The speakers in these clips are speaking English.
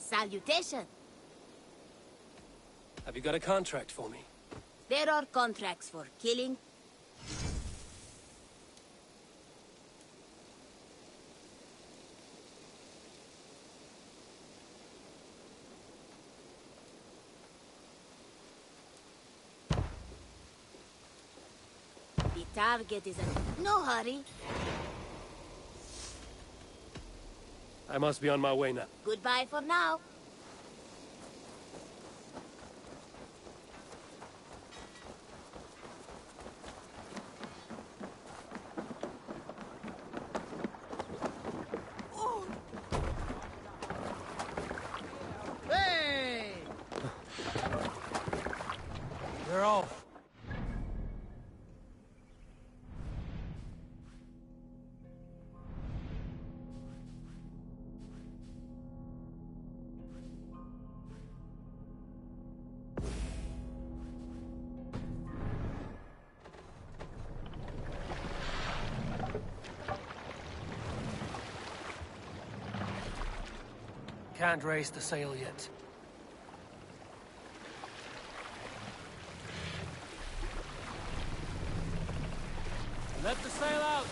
Salutation. Have you got a contract for me? There are contracts for killing. The target is a... No hurry. I must be on my way now. Goodbye for now. Hey! They're off. Can't raise the sail yet. Let the sail out!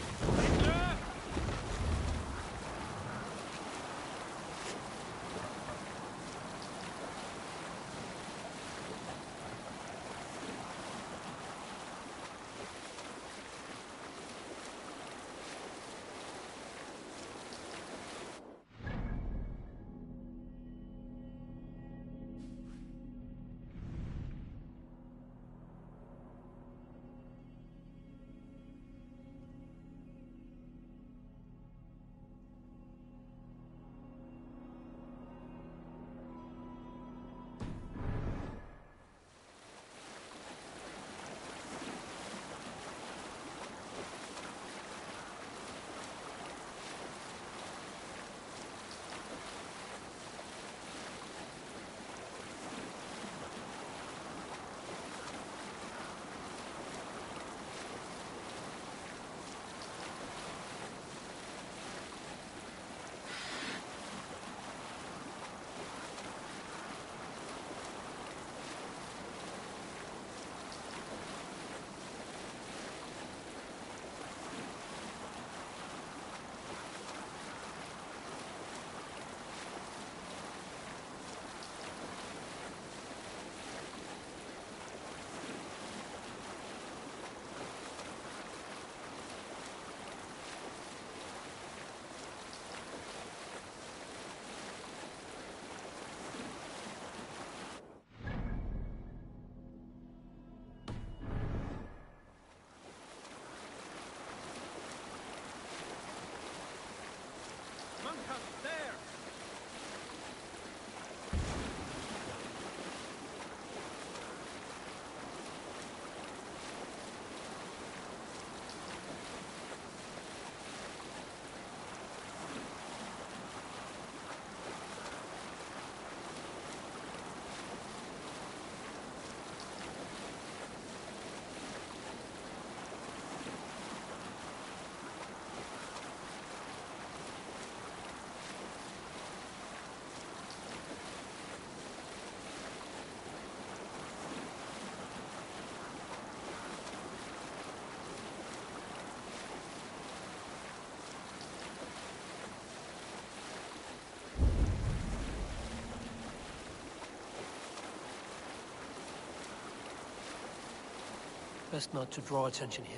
Best not to draw attention here.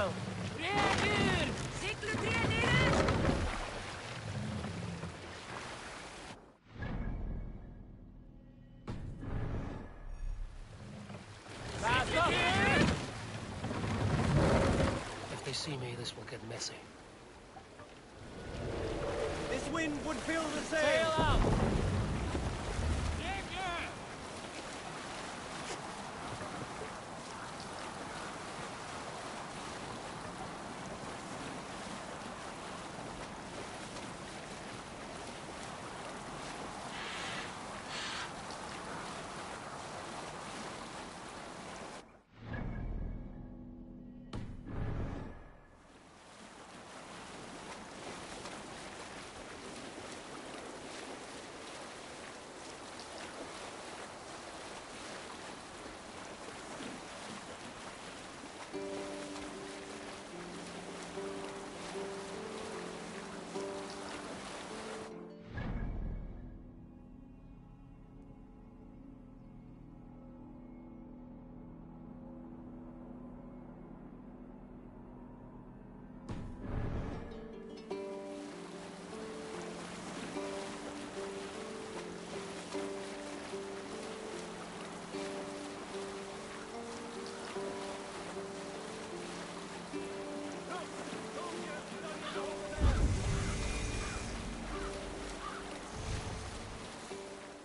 down! Reageer! Sikle tre neder! If they see me, this will get messy. This wind would fill the sail! Sail out!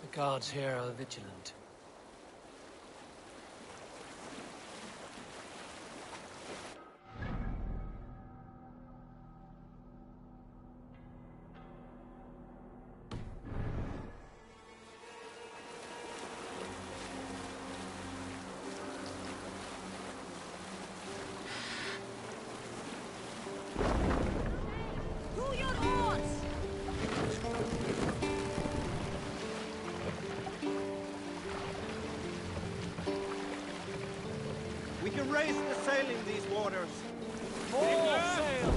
The guards here are vigilant. To your oars! We can raise the sail in these waters. More sail!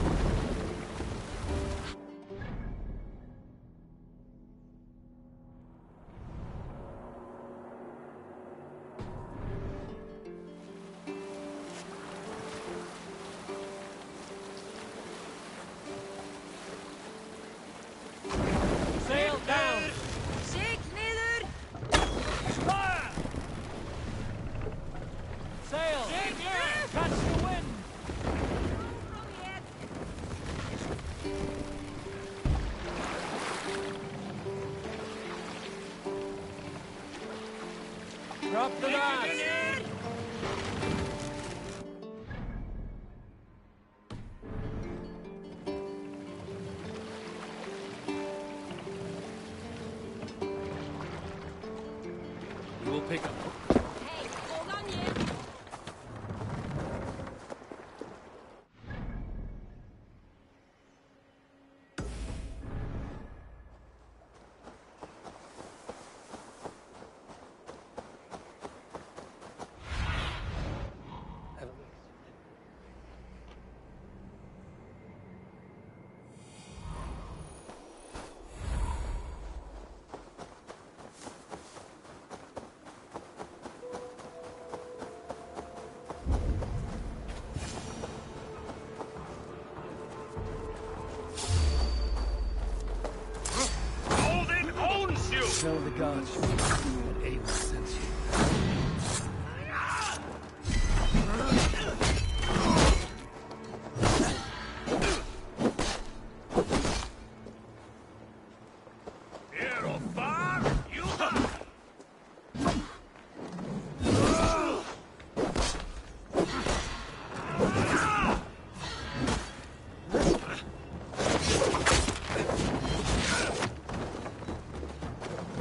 Sail down! Sik neder! Sail! Catch the wind! Drop the mast! We will pick up. Hej, oranje! Haven't we? Odin owns you! Tell the gods you what Ava sends you. Here of far, you die!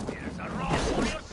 Here's a raw warrior's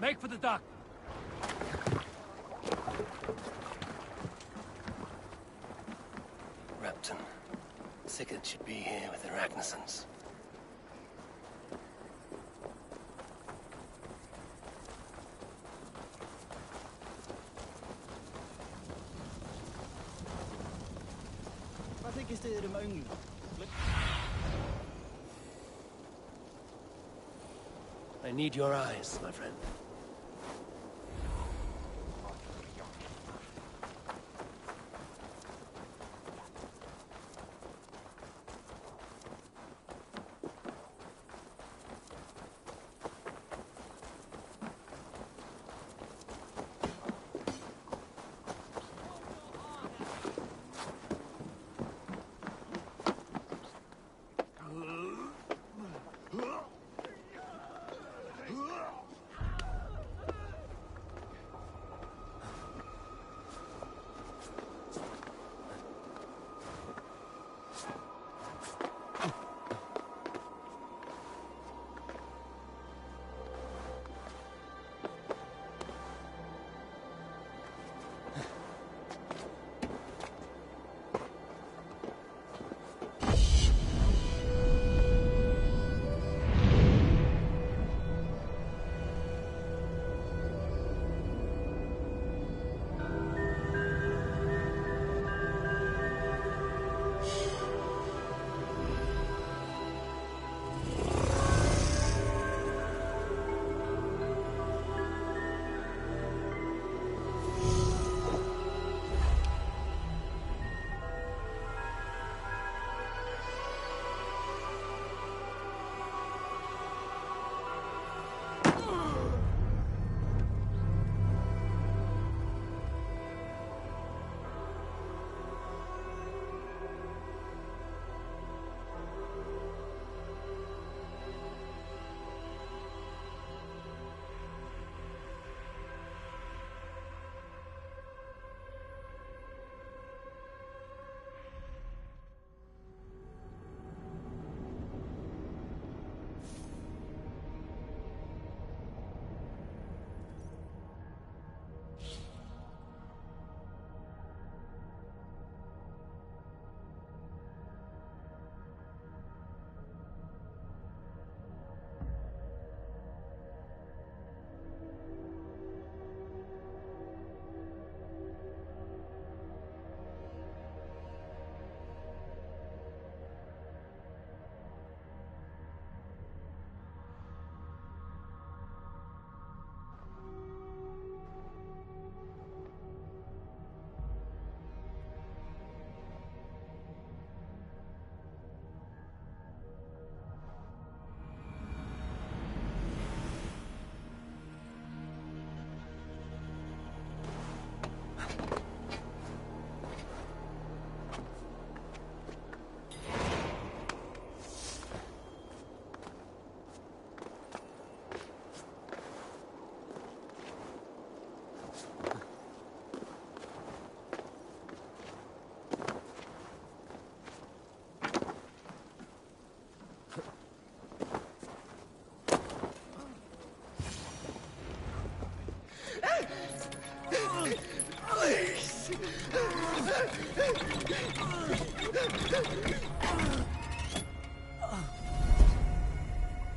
Make for the dock. Repton. Sigurd should be here with the Ragnarsons. Wat ik is de unge. I need your eyes, my friend.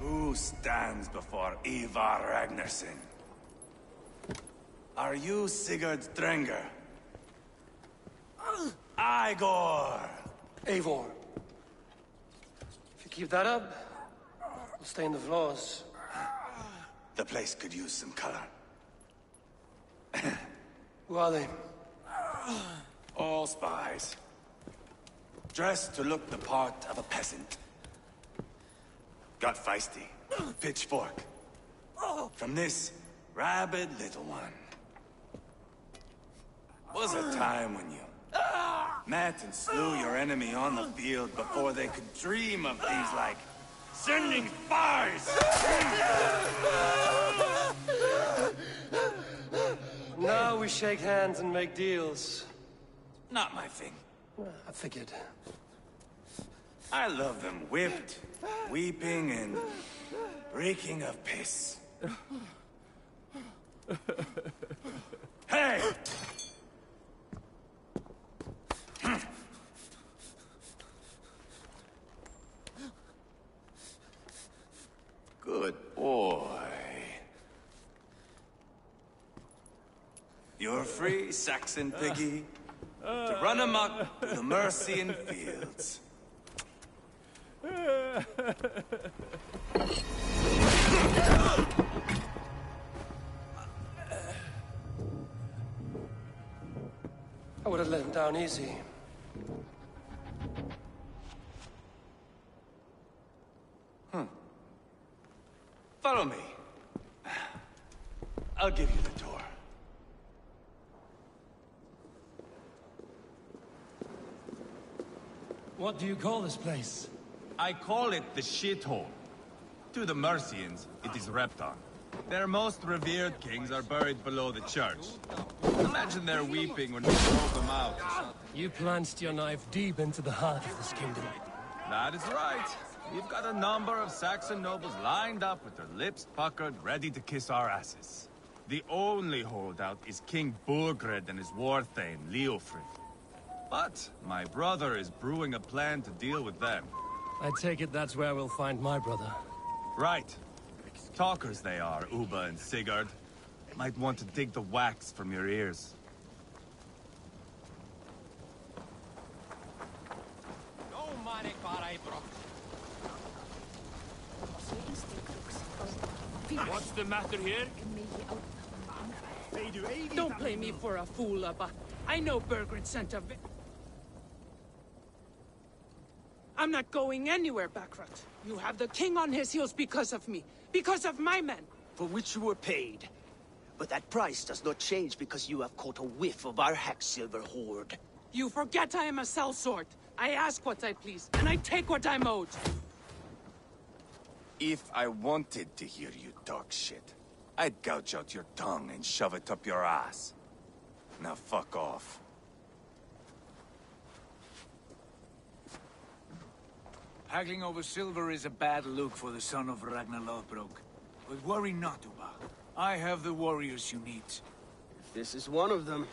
Who stands before Ivar Ragnarsson? Are you Sigurd Drenger? Igor! Eivor. If you keep that up, we'll stain the floors. The place could use some color. Who are they? All spies. Dressed to look the part of a peasant. Got feisty. Pitchfork. From this rabid little one. Was a time when you met and slew your enemy on the field before they could dream of things like sending spies! Now we shake hands and make deals. Not my thing. I figured. I love them whipped, weeping, and reeking of piss. Hey! Good boy. You're free, Saxon piggy, to run amok through the Mercian fields. I would have let him down easy. Follow me. I'll give you the tour. What do you call this place? I call it the shithole. To the Mercians, it is Repton. Their most revered kings are buried below the church. Imagine they're weeping when we drove them out. You plunged your knife deep into the heart of this kingdom. That is right. We've got a number of Saxon nobles lined up with their lips puckered, ready to kiss our asses. The only holdout is King Burgred and his war thane, Leofrid. But my brother is brewing a plan to deal with them. I take it that's where we'll find my brother. Right. Talkers they are, Uba and Sigurd. Might want to dig the wax from your ears. What's the matter here? Don't play me for a fool, Abba. I know Burgred sent a I'm not going anywhere, Backrot. You have the king on his heels because of me. Because of my men. For which you were paid. But that price does not change because you have caught a whiff of our Hacksilver hoard. You forget I am a sellsword. I ask what I please, and I take what I'm owed. If I wanted to hear you talk shit, I'd gouge out your tongue and shove it up your ass. Now fuck off. Haggling over silver is a bad look for the son of Ragnar Lothbrok. But worry not, Uba. I have the warriors you need. If this is one of them,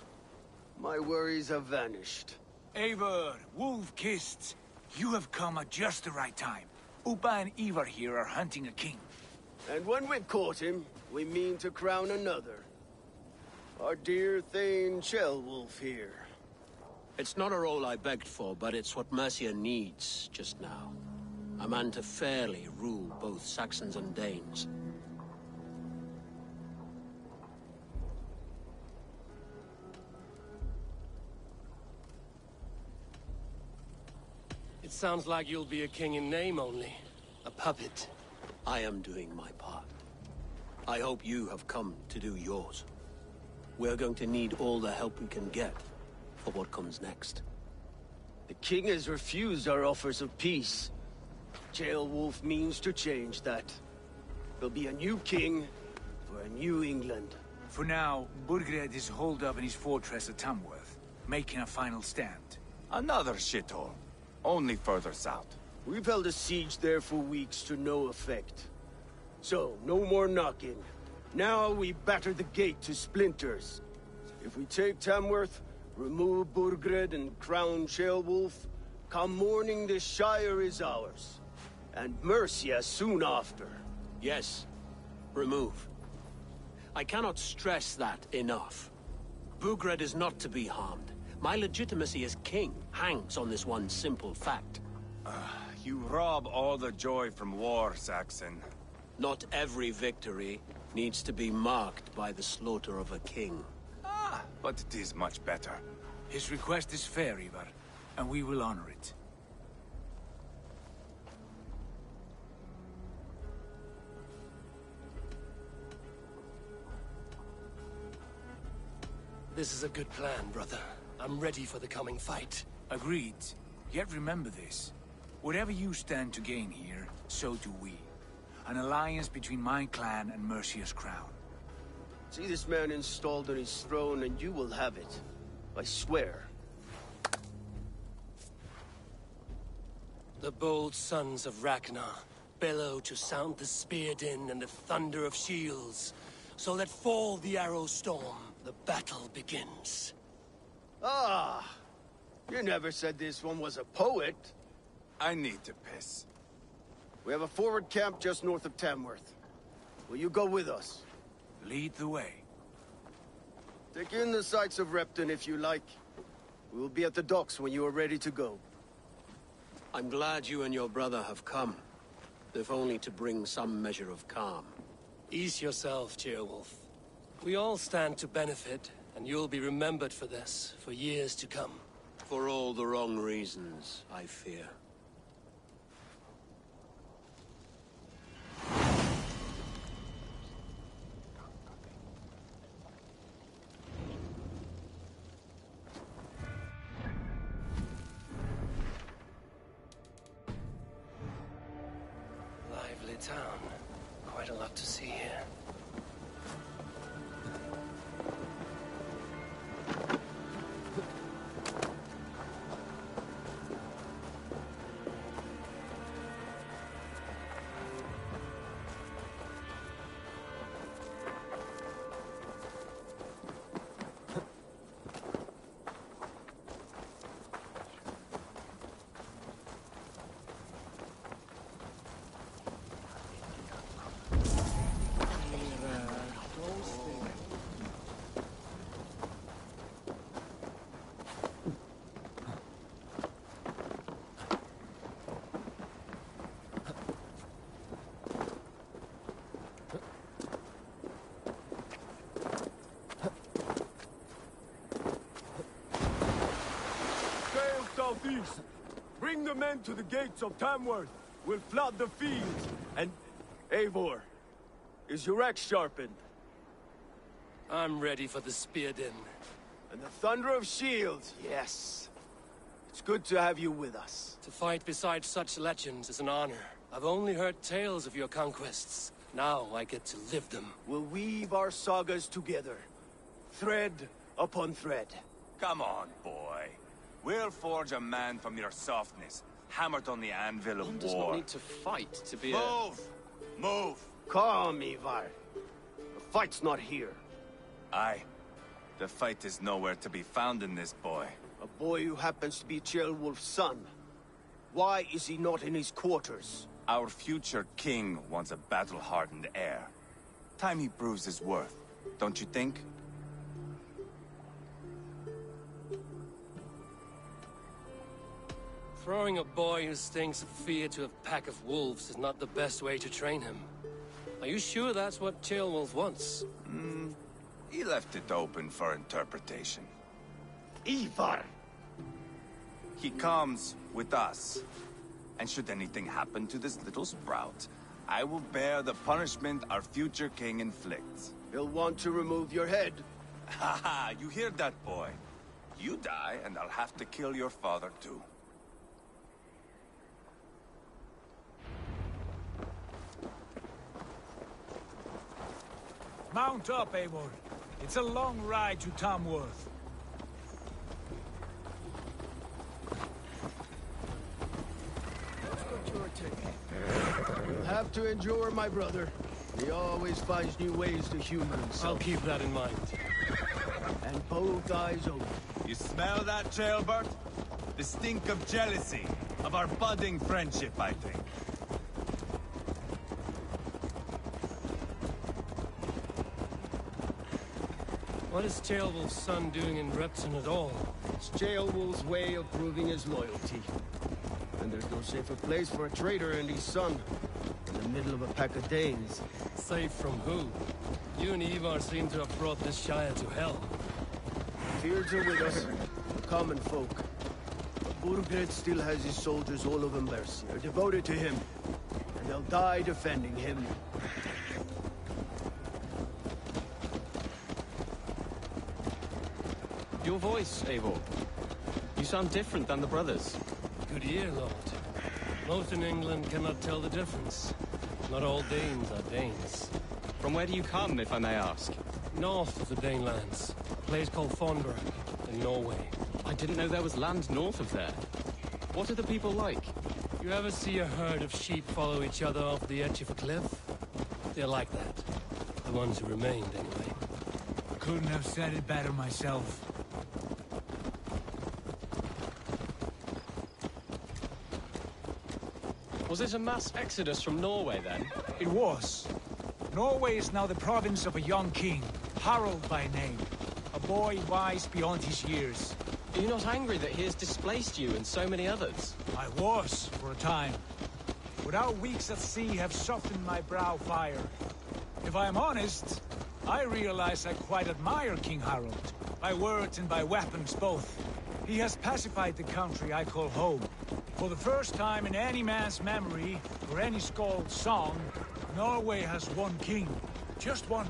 my worries have vanished. Eivor, Wolf-Kissed, you have come at just the right time. Uba and Ivar here are hunting a king. And when we've caught him, we mean to crown another. Our dear Thane Ceolwulf here. It's not a role I begged for, but it's what Mercia needs just now. A man to fairly rule both Saxons and Danes. It sounds like you'll be a king in name only. A puppet. I am doing my part. I hope you have come to do yours. We're going to need all the help we can get for what comes next. The king has refused our offers of peace. Ceolwulf means to change that. There'll be a new king for a new England. For now, Burgred is holed up in his fortress at Tamworth, making a final stand. Another shithole. Only further south. We've held a siege there for weeks to no effect. So, no more knocking. Now we batter the gate to splinters. If we take Tamworth, remove Burgred and crown Ceolwulf, come morning the Shire is ours. And Mercia soon after. Yes, remove. I cannot stress that enough. Burgred is not to be harmed. My legitimacy as king hangs on this one simple fact. You rob all the joy from war, Saxon. Not every victory needs to be marked by the slaughter of a king. But it is much better. His request is fair, Ivar, and we will honor it. This is a good plan, brother. I'm ready for the coming fight. Agreed. Yet remember this. Whatever you stand to gain here, so do we. An alliance between my clan and Mercia's crown. See this man installed on his throne and you will have it. I swear. The bold sons of Ragnar bellow to sound the spear din and the thunder of shields. So let fall the arrow storm. The battle begins. Ah! You never said this one was a poet. I need to piss. We have a forward camp just north of Tamworth. Will you go with us? Lead the way. Take in the sights of Repton if you like. We will be at the docks when you are ready to go. I'm glad you and your brother have come, if only to bring some measure of calm. Ease yourself, Ceolwulf. We all stand to benefit, and you'll be remembered for this, for years to come. For all the wrong reasons, I fear. Lively town. Quite a lot to see here. Southeast. Bring the men to the gates of Tamworth. We'll flood the fields. And... Eivor, is your axe sharpened? I'm ready for the spear din. And the thunder of shields, yes. It's good to have you with us. To fight beside such legends is an honor. I've only heard tales of your conquests. Now I get to live them. We'll weave our sagas together. Thread upon thread. Come on, boy. We'll forge a man from your softness, hammered on the anvil of One war. does not need to fight to be Move! Move! Calm, Ivar. The fight's not here. Aye. The fight is nowhere to be found in this boy. A boy who happens to be Ceolwulf's son. Why is he not in his quarters? Our future king wants a battle-hardened heir. Time he proves his worth, don't you think? Throwing a boy who stinks of fear to a pack of wolves is not the best way to train him. Are you sure that's what Ceolwulf wants? He left it open for interpretation. Ivar! He comes with us. And should anything happen to this little sprout, I will bear the punishment our future king inflicts. He'll want to remove your head. Ha ha, you hear that, boy? You die, and I'll have to kill your father, too. Mount up, Eivor. It's a long ride to Tamworth. You'll have to endure, my brother. He always finds new ways to humor himself. I'll keep that in mind. And both eyes open. You smell that, Ceolbert? The stink of jealousy, of our budding friendship, I think. What is Ceolwulf's son doing in Repton at all? It's Ceolwulf's way of proving his loyalty. And there's no safer place for a traitor and his son. In the middle of a pack of Danes. Safe from who? You and Ivar seem to have brought this Shire to hell. Fears are with us, common folk. But Burgred still has his soldiers all over Mercia. They're devoted to him. And they'll die defending him. Your voice, Eivor. You sound different than the brothers. Good ear, Lord. Most in England cannot tell the difference. Not all Danes are Danes. From where do you come, if I may ask? North of the Danelands. A place called Thornburg, in Norway. I didn't know there was land north of there. What are the people like? You ever see a herd of sheep follow each other off the edge of a cliff? They're like that. The ones who remained, anyway. Couldn't have said it better myself. Was it a mass exodus from Norway, then? It was. Norway is now the province of a young king, Harald by name. A boy wise beyond his years. Are you not angry that he has displaced you and so many others? I was, for a time. But our weeks at sea have softened my brow fire. If I am honest, I realize I quite admire King Harald. By words and by weapons both. He has pacified the country I call home. For the first time in any man's memory, or any skald's song, Norway has one king. Just one.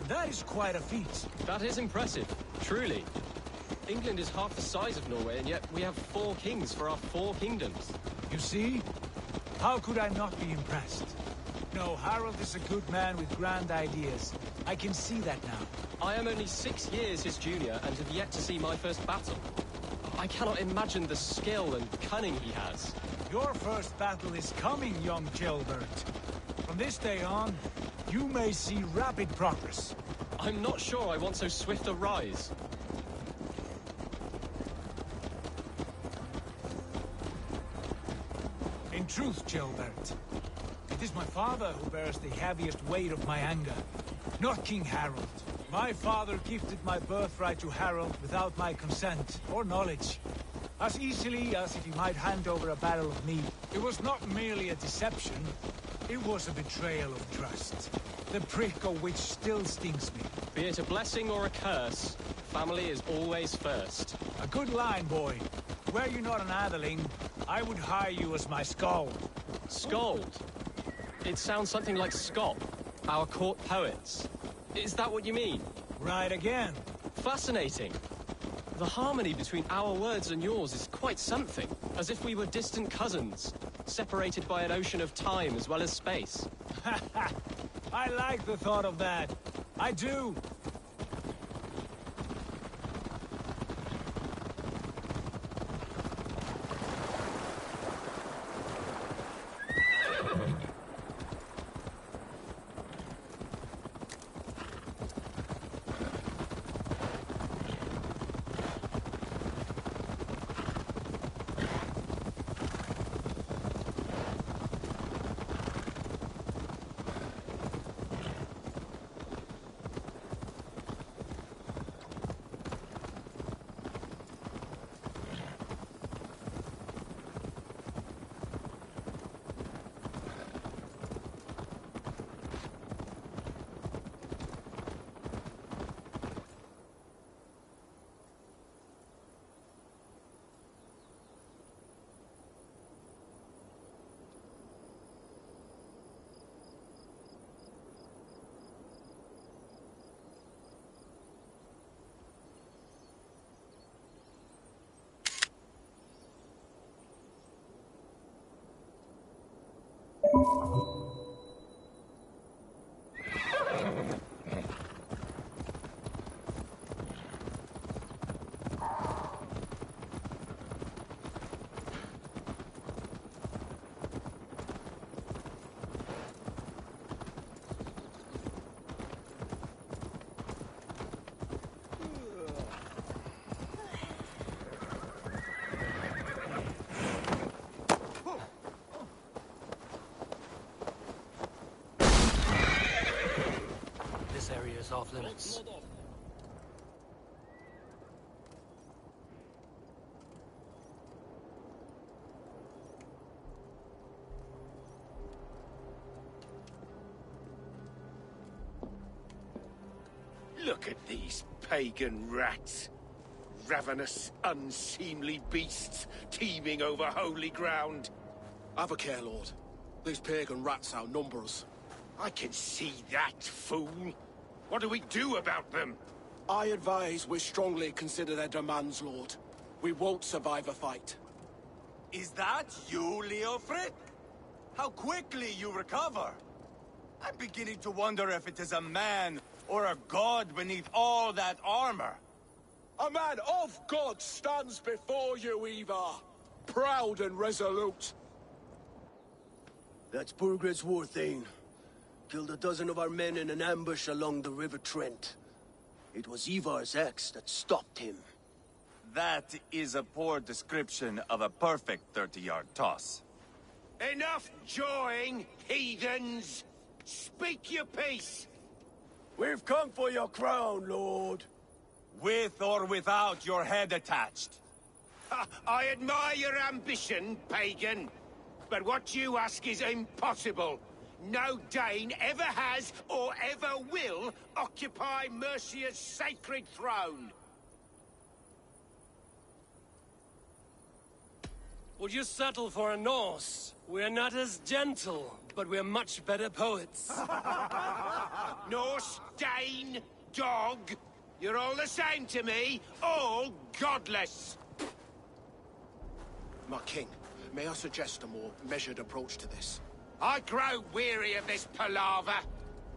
That is quite a feat. That is impressive, truly. England is half the size of Norway, and yet we have 4 kings for our 4 kingdoms. You see? How could I not be impressed? No, Harald is a good man with grand ideas. I can see that now. I am only 6 years his junior, and have yet to see my first battle. I cannot imagine the skill and cunning he has. Your first battle is coming, young Gilbert. From this day on, you may see rapid progress. I'm not sure I want so swift a rise. In truth, Gilbert, it is my father who bears the heaviest weight of my anger, not King Harald. My father gifted my birthright to Harald without my consent or knowledge. As easily as if he might hand over a barrel of meat. It was not merely a deception, it was a betrayal of trust. The prick of which still stings me. Be it a blessing or a curse, family is always first. A good line, boy. Were you not an atheling, I would hire you as my skald. Skald? It sounds something like Scott, our court poets. Is that what you mean? Right again. Fascinating. The harmony between our words and yours is quite something. As if we were distant cousins, separated by an ocean of time as well as space. I like the thought of that. I do. This area is off limits. Look at these pagan rats. Ravenous, unseemly beasts teeming over holy ground. Have a care, Lord. These pagan rats outnumber us. I can see that, fool. What do we do about them? I advise we strongly consider their demands, Lord. We won't survive a fight. Is that you, Leofrid? How quickly you recover! I'm beginning to wonder if it is a man or a god beneath all that armor. A man of God stands before you, Ivar. Proud and resolute. That's Burgred's war thane. Killed a dozen of our men in an ambush along the River Trent. It was Ivar's axe that stopped him. That is a poor description of a perfect 30-yard toss. Enough jawing, heathens! Speak your piece! We've come for your crown, Lord. With or without your head attached. I admire your ambition, pagan. But what you ask is impossible. No Dane ever has or ever will occupy Mercia's sacred throne. Would you settle for a Norse? We're not as gentle, but we're much better poets. Norse, Dane, dog. You're all the same to me. All godless. My king, may I suggest a more measured approach to this? I grow weary of this palaver.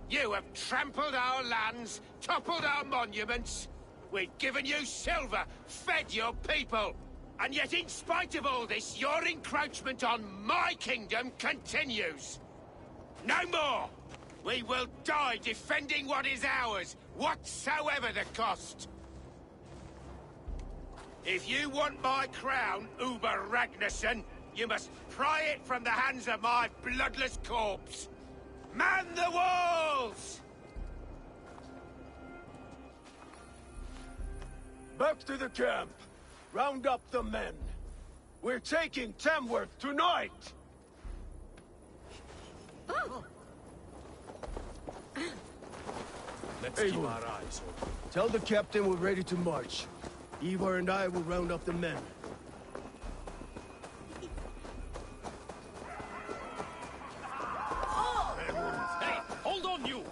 You have trampled our lands, toppled our monuments. We've given you silver, fed your people. And yet, in spite of all this, your encroachment on my kingdom continues. No more! We will die defending what is ours, whatsoever the cost. If you want my crown, Uber Ragnarsson, you must pry it from the hands of my bloodless corpse. Man the walls! Back to the camp. Round up the men. We're taking Tamworth tonight! Let's keep our eyes open. Tell the captain we're ready to march. Ivar and I will round up the men. Hey, hold on, you!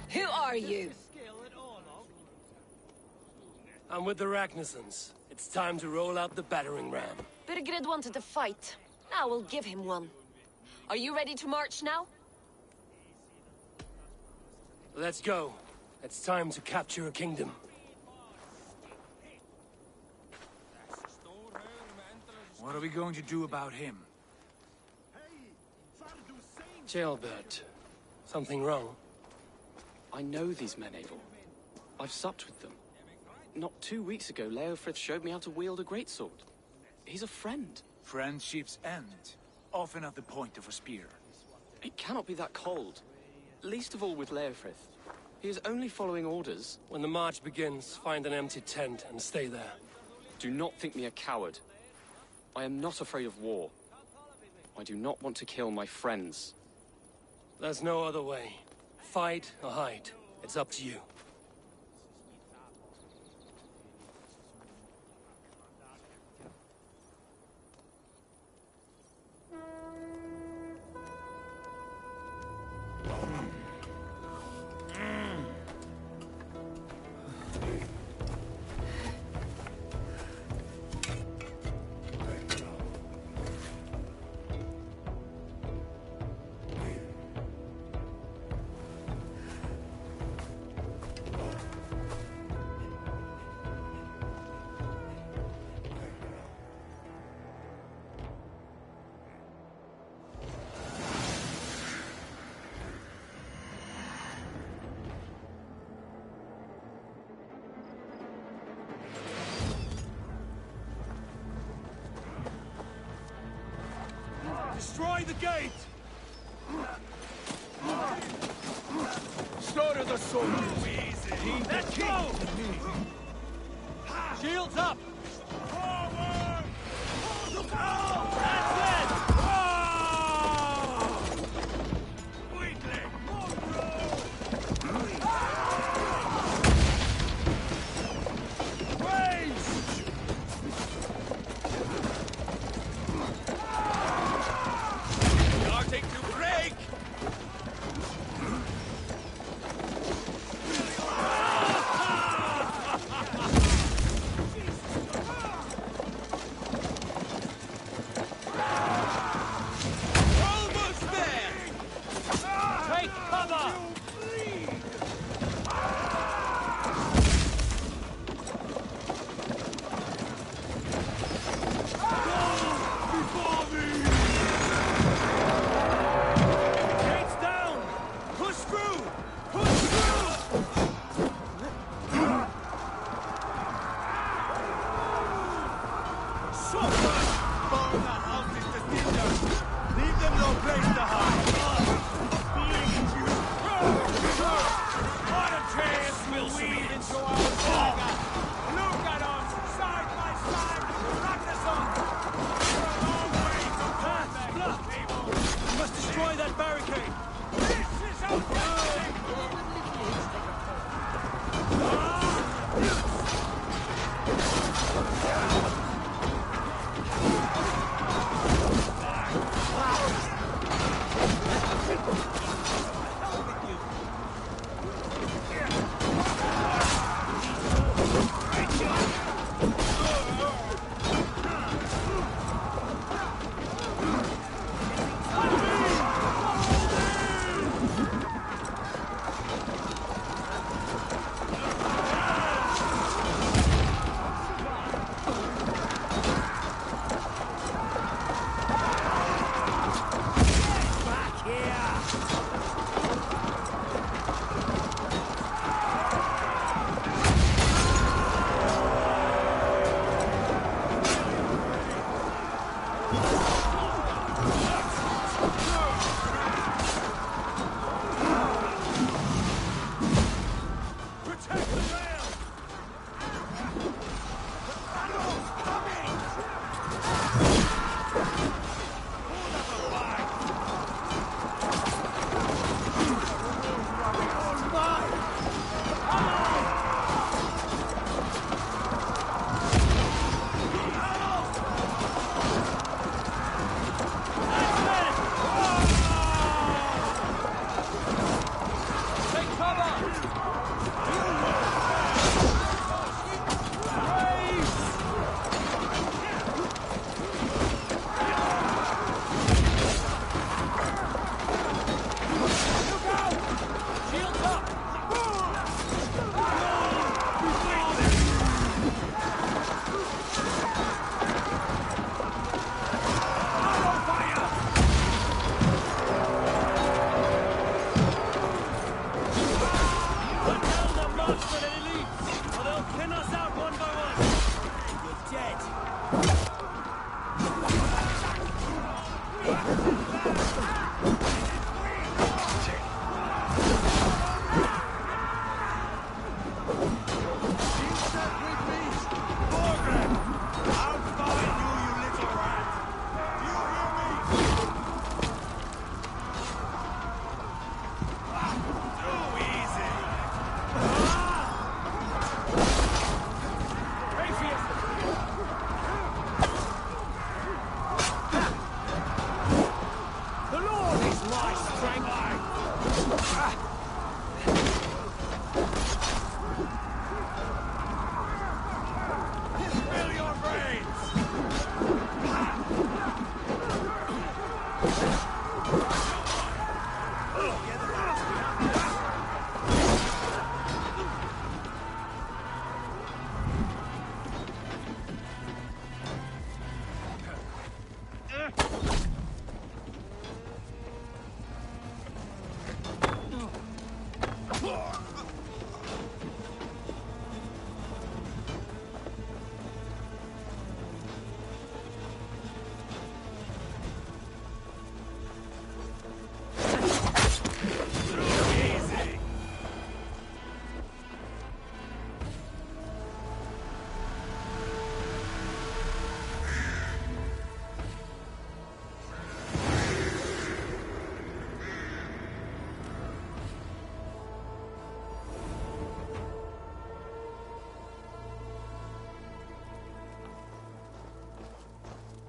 Who are you? I'm with the Ragnarssons. It's time to roll out the battering ram. Birgred wanted to fight. Now we'll give him one. Are you ready to march now? Let's go. It's time to capture a kingdom. What are we going to do about him? Jailbird. Something wrong? I know these men, Eivor. I've supped with them. Not 2 weeks ago, Leofrith showed me how to wield a greatsword. He's a friend. Friendships end, often at the point of a spear. It cannot be that cold. Least of all with Leofrith. He is only following orders. When the march begins, find an empty tent and stay there. Do not think me a coward. I am not afraid of war. I do not want to kill my friends. There's no other way. Fight or hide. It's up to you. Destroy the gate! Slaughter the soldiers! Let's go! Shields up! Forward! Look out! That's it! Burn the houses to cinders! Leave them no place to hide! What a chance we'll weave into our saga! Look at us, side by side, practice on! We're a long way from perfect, people! We must destroy that barricade! This is our destiny!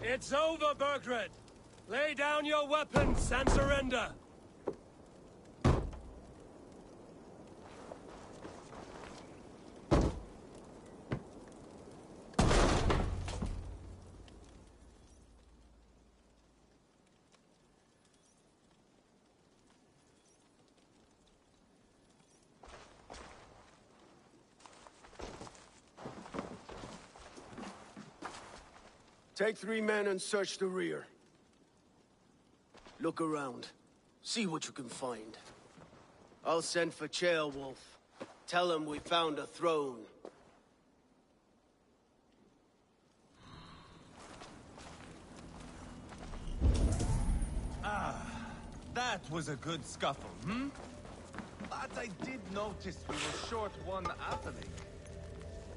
It's over, Burgred! Lay down your weapons and surrender! Take 3 men and search the rear. Look around. See what you can find. I'll send for Ceolwulf. Tell him we found a throne. That was a good scuffle, hmm? But I did notice we were short one athlete.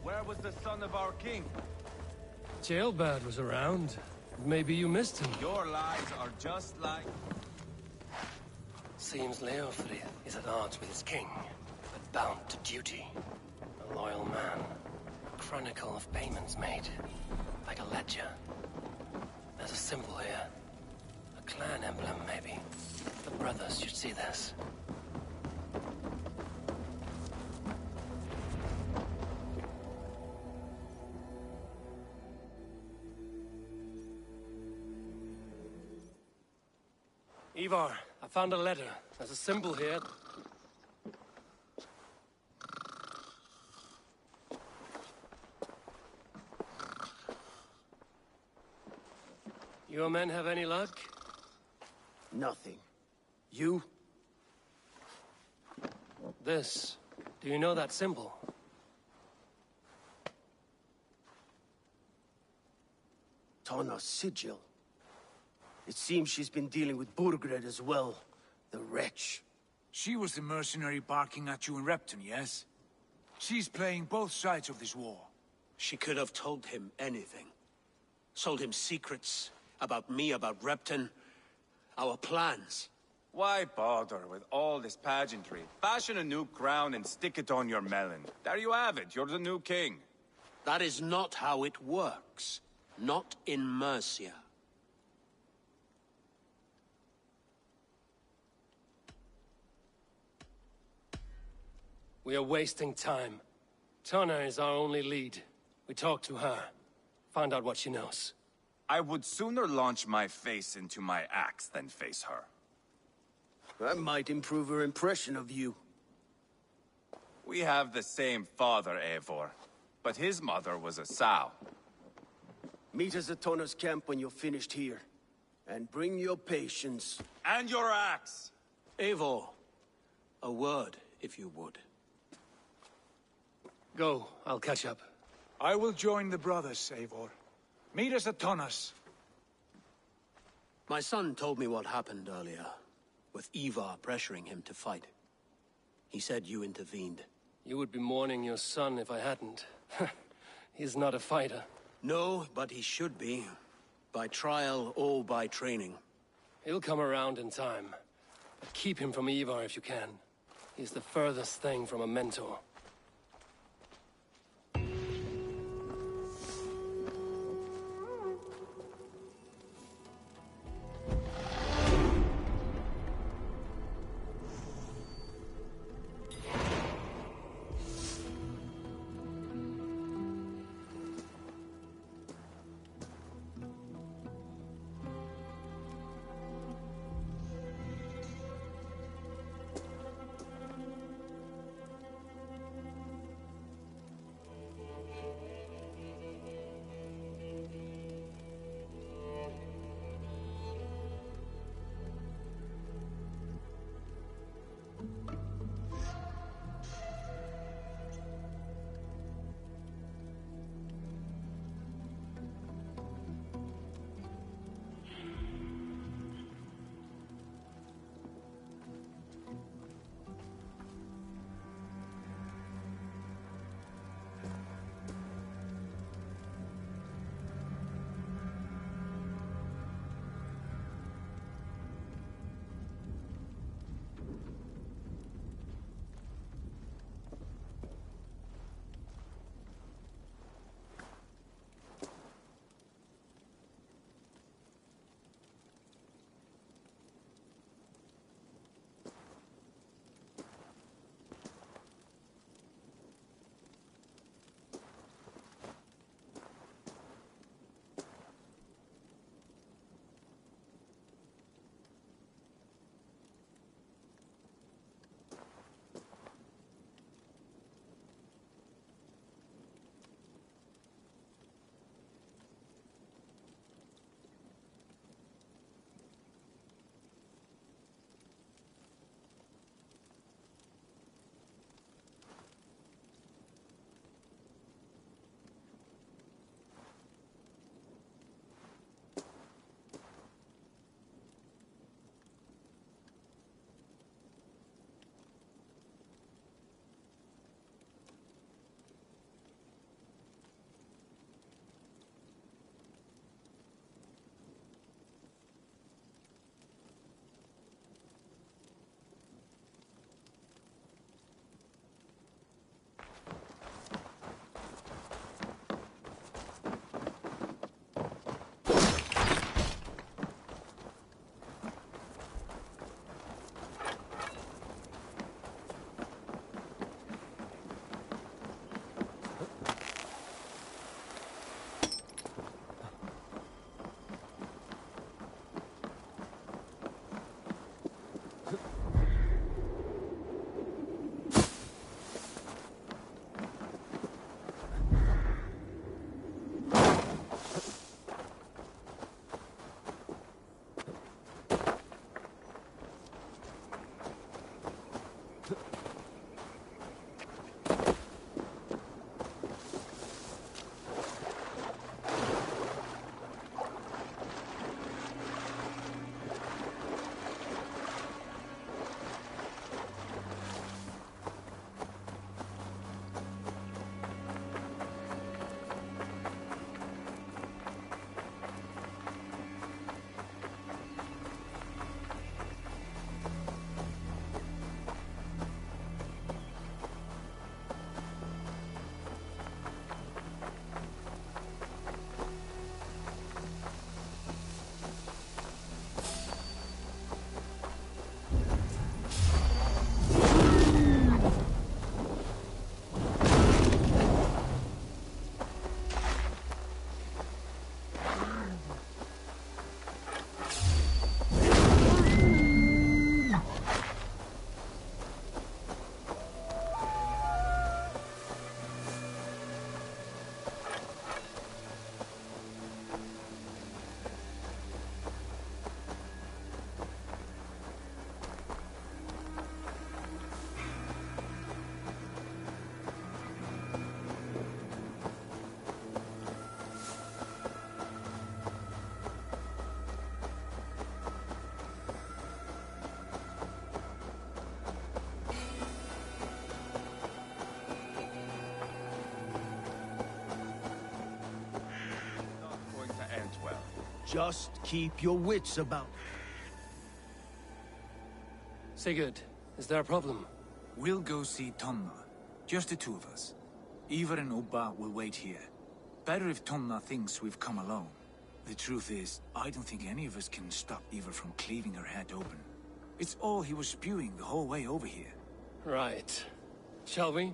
Where was the son of our king? Jailbird was around. Maybe you missed him. Your lies are just like... Seems Leofrid is at odds with his king, but bound to duty. A loyal man. A chronicle of payments made. Like a ledger. There's a symbol here. A clan emblem, maybe. The brothers should see this. Ivar, I found a letter. There's a symbol here. Your men have any luck? Nothing. You? This. Do you know that symbol? Tana's sigil. It seems she's been dealing with Burgred as well. The wretch. She was the mercenary barking at you in Repton, yes? She's playing both sides of this war. She could have told him anything. Sold him secrets about me, about Repton, our plans. Why bother with all this pageantry? Fashion a new crown and stick it on your melon. There you have it, you're the new king. That is not how it works. Not in Mercia. We are wasting time. Tana is our only lead. We talk to her. Find out what she knows. I would sooner launch my face into my axe than face her. That might improve her impression of you. We have the same father, Eivor. But his mother was a sow. Meet us at Tana's camp when you're finished here. And bring your patience. And your axe! Eivor, a word, if you would. Go, I'll catch up. I will join the brothers, Eivor. Meet us at Tana's. My son told me what happened earlier, with Ivar pressuring him to fight. He said you intervened. You would be mourning your son if I hadn't. He's not a fighter. No, but he should be. By trial or by training. He'll come around in time. But keep him from Ivar if you can. He's the furthest thing from a mentor. Just keep your wits about. Sigurd, is there a problem? We'll go see Tonna. Just the two of us. Ivar and Ubba will wait here. Better if Tonna thinks we've come alone. The truth is, I don't think any of us can stop Ivar from cleaving her head open. It's all he was spewing the whole way over here. Right. Shall we?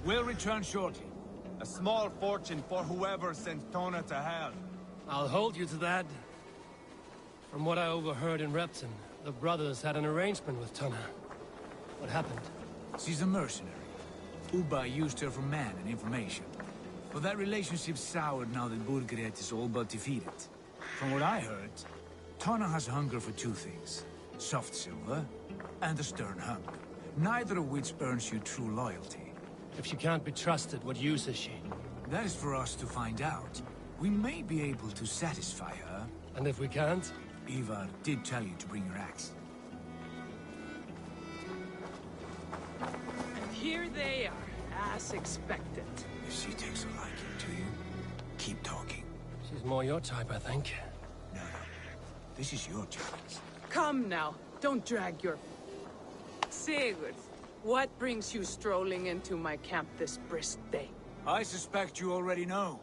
We'll return shortly. A small fortune for whoever sent Tona to hell. I'll hold you to that. From what I overheard in Repton, the brothers had an arrangement with Tonna. What happened? She's a mercenary. Ubba used her for man and information. But that relationship soured now that Burgred is all but defeated. From what I heard, Tonna has hunger for two things. Soft silver and a stern hug. Neither of which earns you true loyalty. If she can't be trusted, what use is she? That is for us to find out. We may be able to satisfy her. And if we can't? Ivar did tell you to bring your axe. And here they are, as expected. If she takes a liking to you, keep talking. She's more your type, I think. No. This is your chance. Come now, don't drag your... Sigurd, what brings you strolling into my camp this brisk day? I suspect you already know.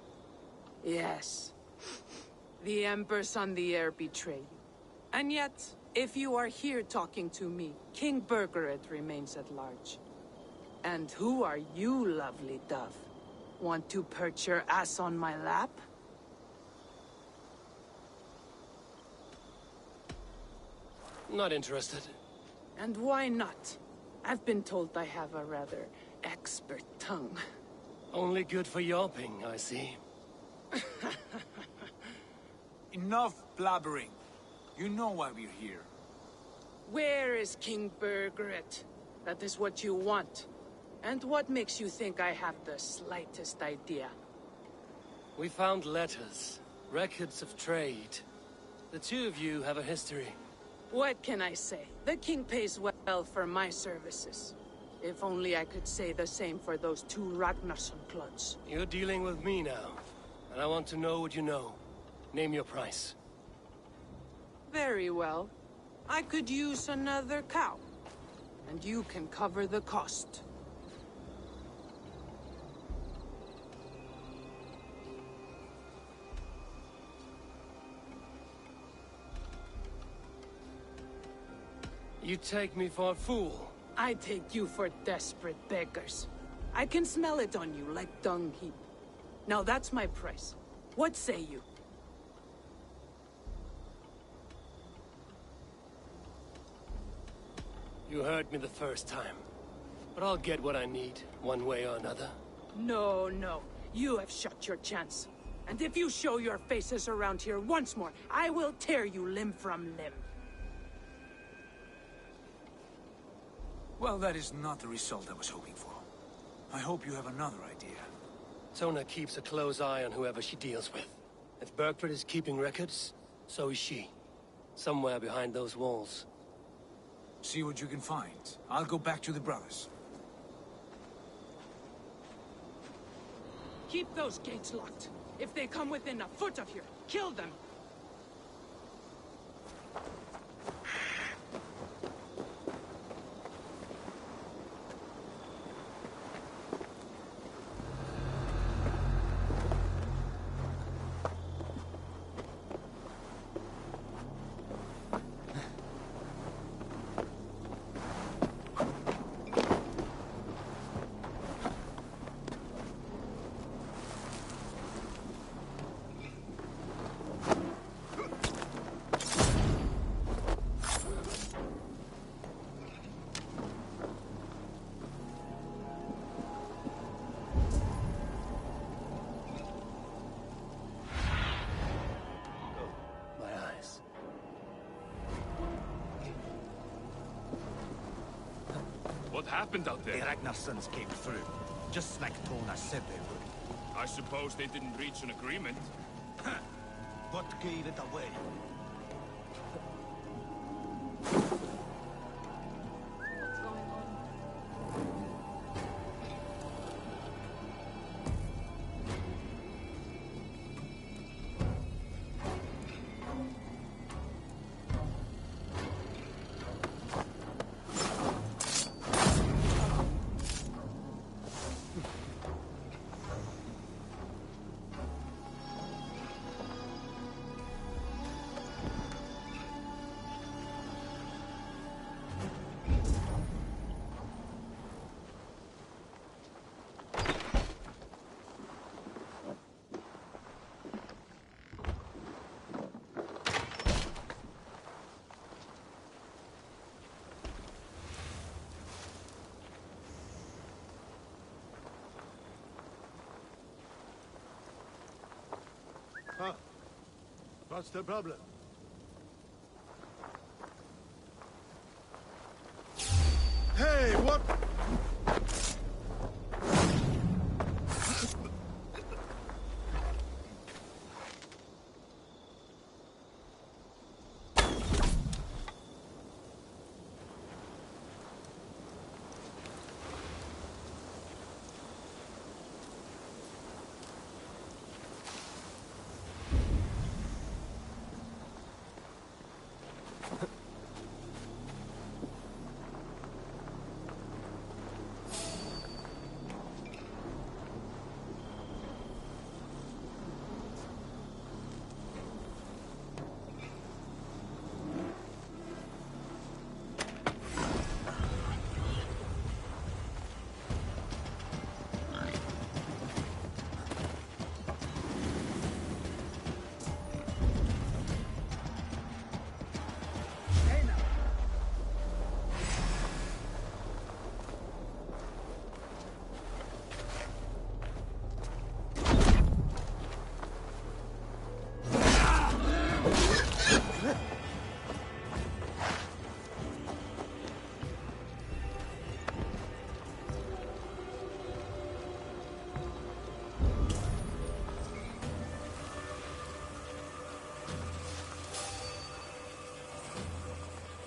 Yes. The Embers on the air betray you. And yet, if you are here talking to me, King Burgred remains at large. And who are you, lovely dove? Want to perch your ass on my lap? Not interested. And why not? I've been told I have a rather expert tongue. Only good for yelping, I see. Enough blabbering. You know why we're here. Where is King Burgred? That is what you want. And what makes you think I have the slightest idea? We found letters, records of trade. The two of you have a history. What can I say? The king pays well for my services. If only I could say the same for those two Ragnarsson clods. You're dealing with me now, and I want to know what you know. Name your price. Very well. I could use another cow. And you can cover the cost. You take me for a fool. I take you for desperate beggars. I can smell it on you like dung heap. Now that's my price. What say you? You heard me the first time. But I'll get what I need, one way or another. No, no. You have shot your chance. And if you show your faces around here once more, I will tear you limb from limb. Well, that is not the result I was hoping for. I hope you have another idea. Tona keeps a close eye on whoever she deals with. If Burgred is keeping records, so is she. Somewhere behind those walls. See what you can find. I'll go back to the brothers. Keep those gates locked. If they come within a foot of here, kill them. What happened out there? The Ragnarssons came through, just like Tona said they would. I suppose they didn't reach an agreement. What gave it away? Huh? What's the problem? Hey, what?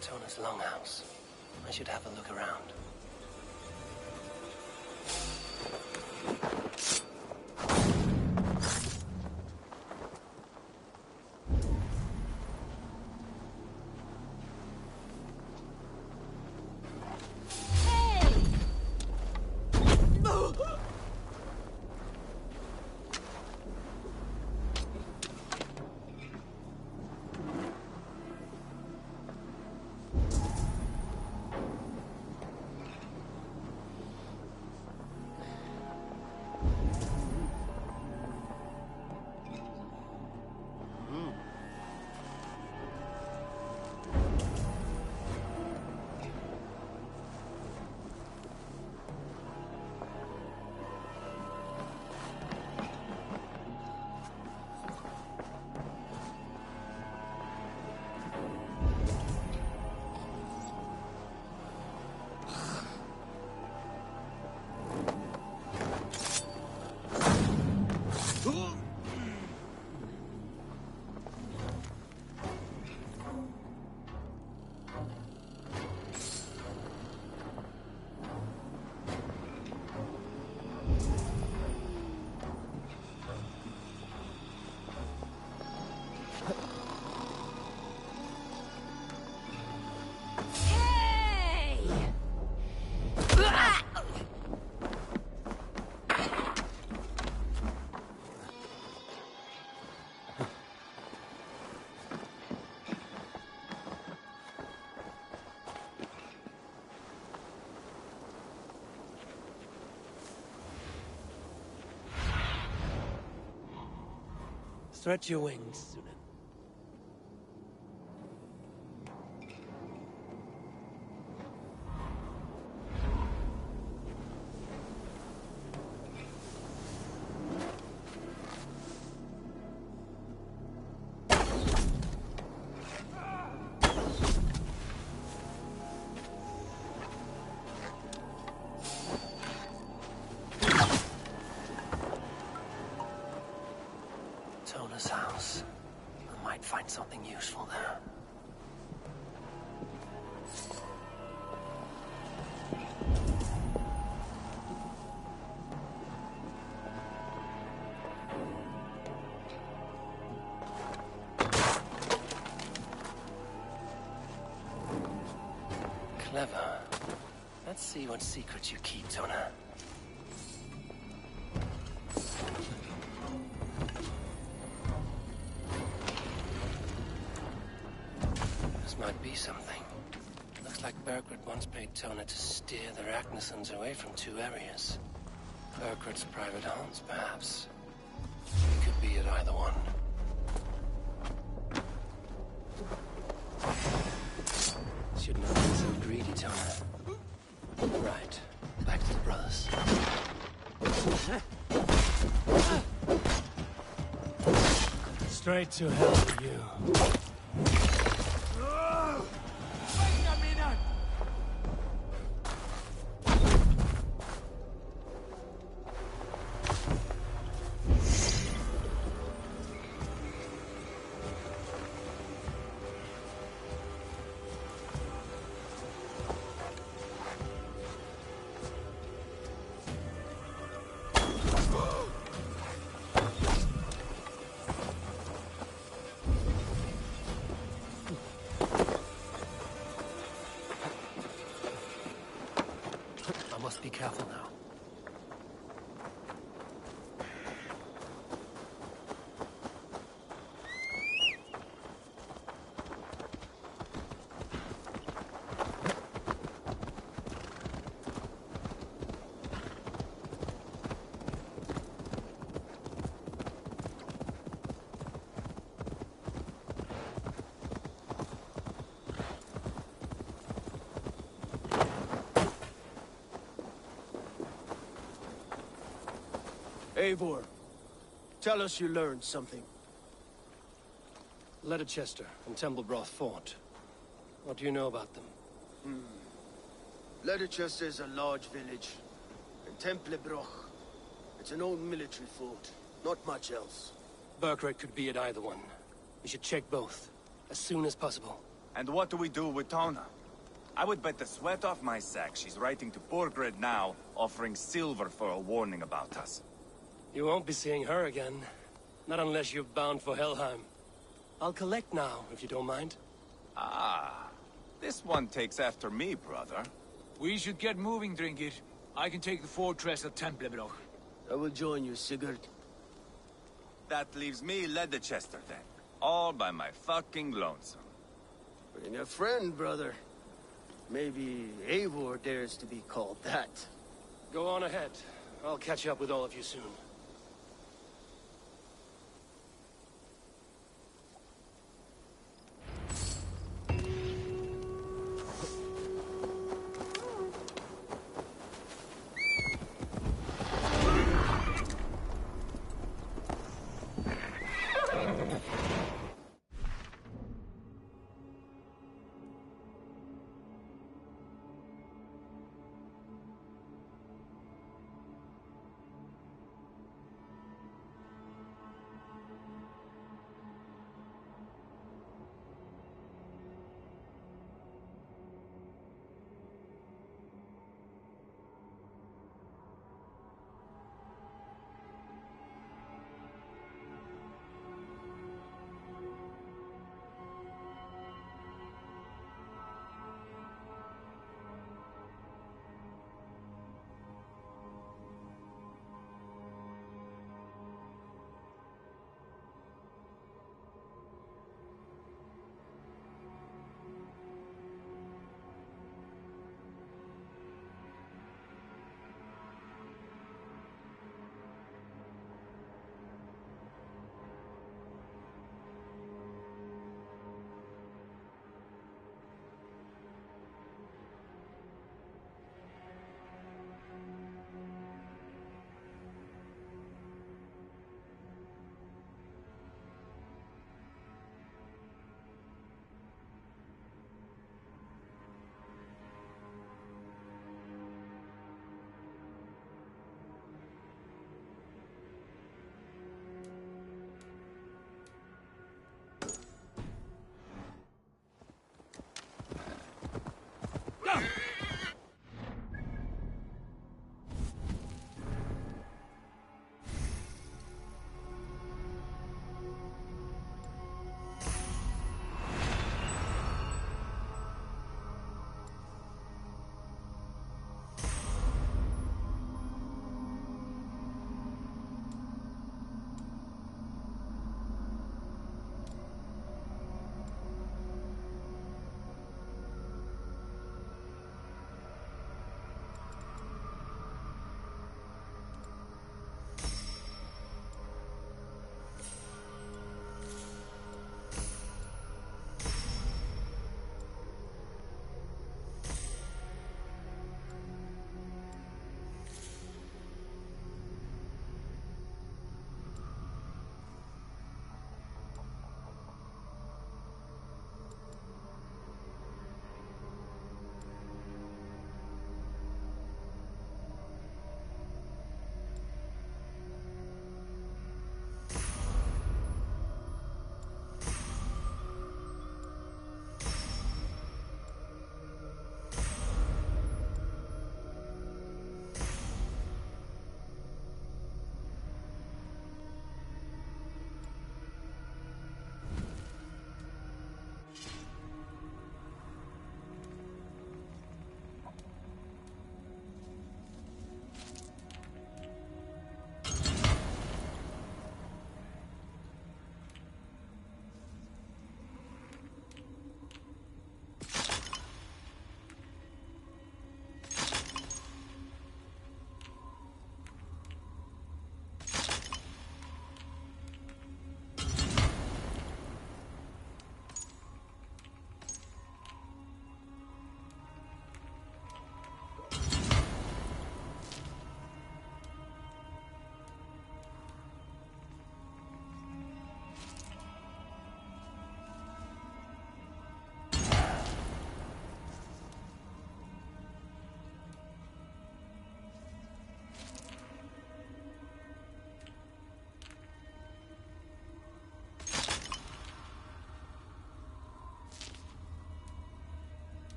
Tona's longhouse. I should have a look around. Stretch your wings, Sunan. Tona's house. I might find something useful there. Clever. Let's see what secrets you keep, Tona. This might be something. Looks like Burgred once paid Tona to steer the Ragnarsons away from 2 areas. Burgred's private haunts, perhaps. It could be at either one. Should not be so greedy, Tona. Right. Back to the brothers. Straight to hell with you. I must be careful now. Eivor, tell us you learned something. Leicester and Templebroth fought. What do you know about them? Leicester is a large village. And Templebroch, it's an old military fort. Not much else. Burkred could be at either one. We should check both, as soon as possible. And what do we do with Tona? I would bet the sweat off my sack she's writing to Burgred now, offering silver for a warning about us. You won't be seeing her again. Not unless you're bound for Helheim. I'll collect now, if you don't mind. Ah, this one takes after me, brother. We should get moving, Drinkit. I can take the fortress of Templebroch. I will join you, Sigurd. That leaves me Leicester then. All by my fucking lonesome. Bring a friend, brother. Maybe Eivor dares to be called that. Go on ahead. I'll catch up with all of you soon.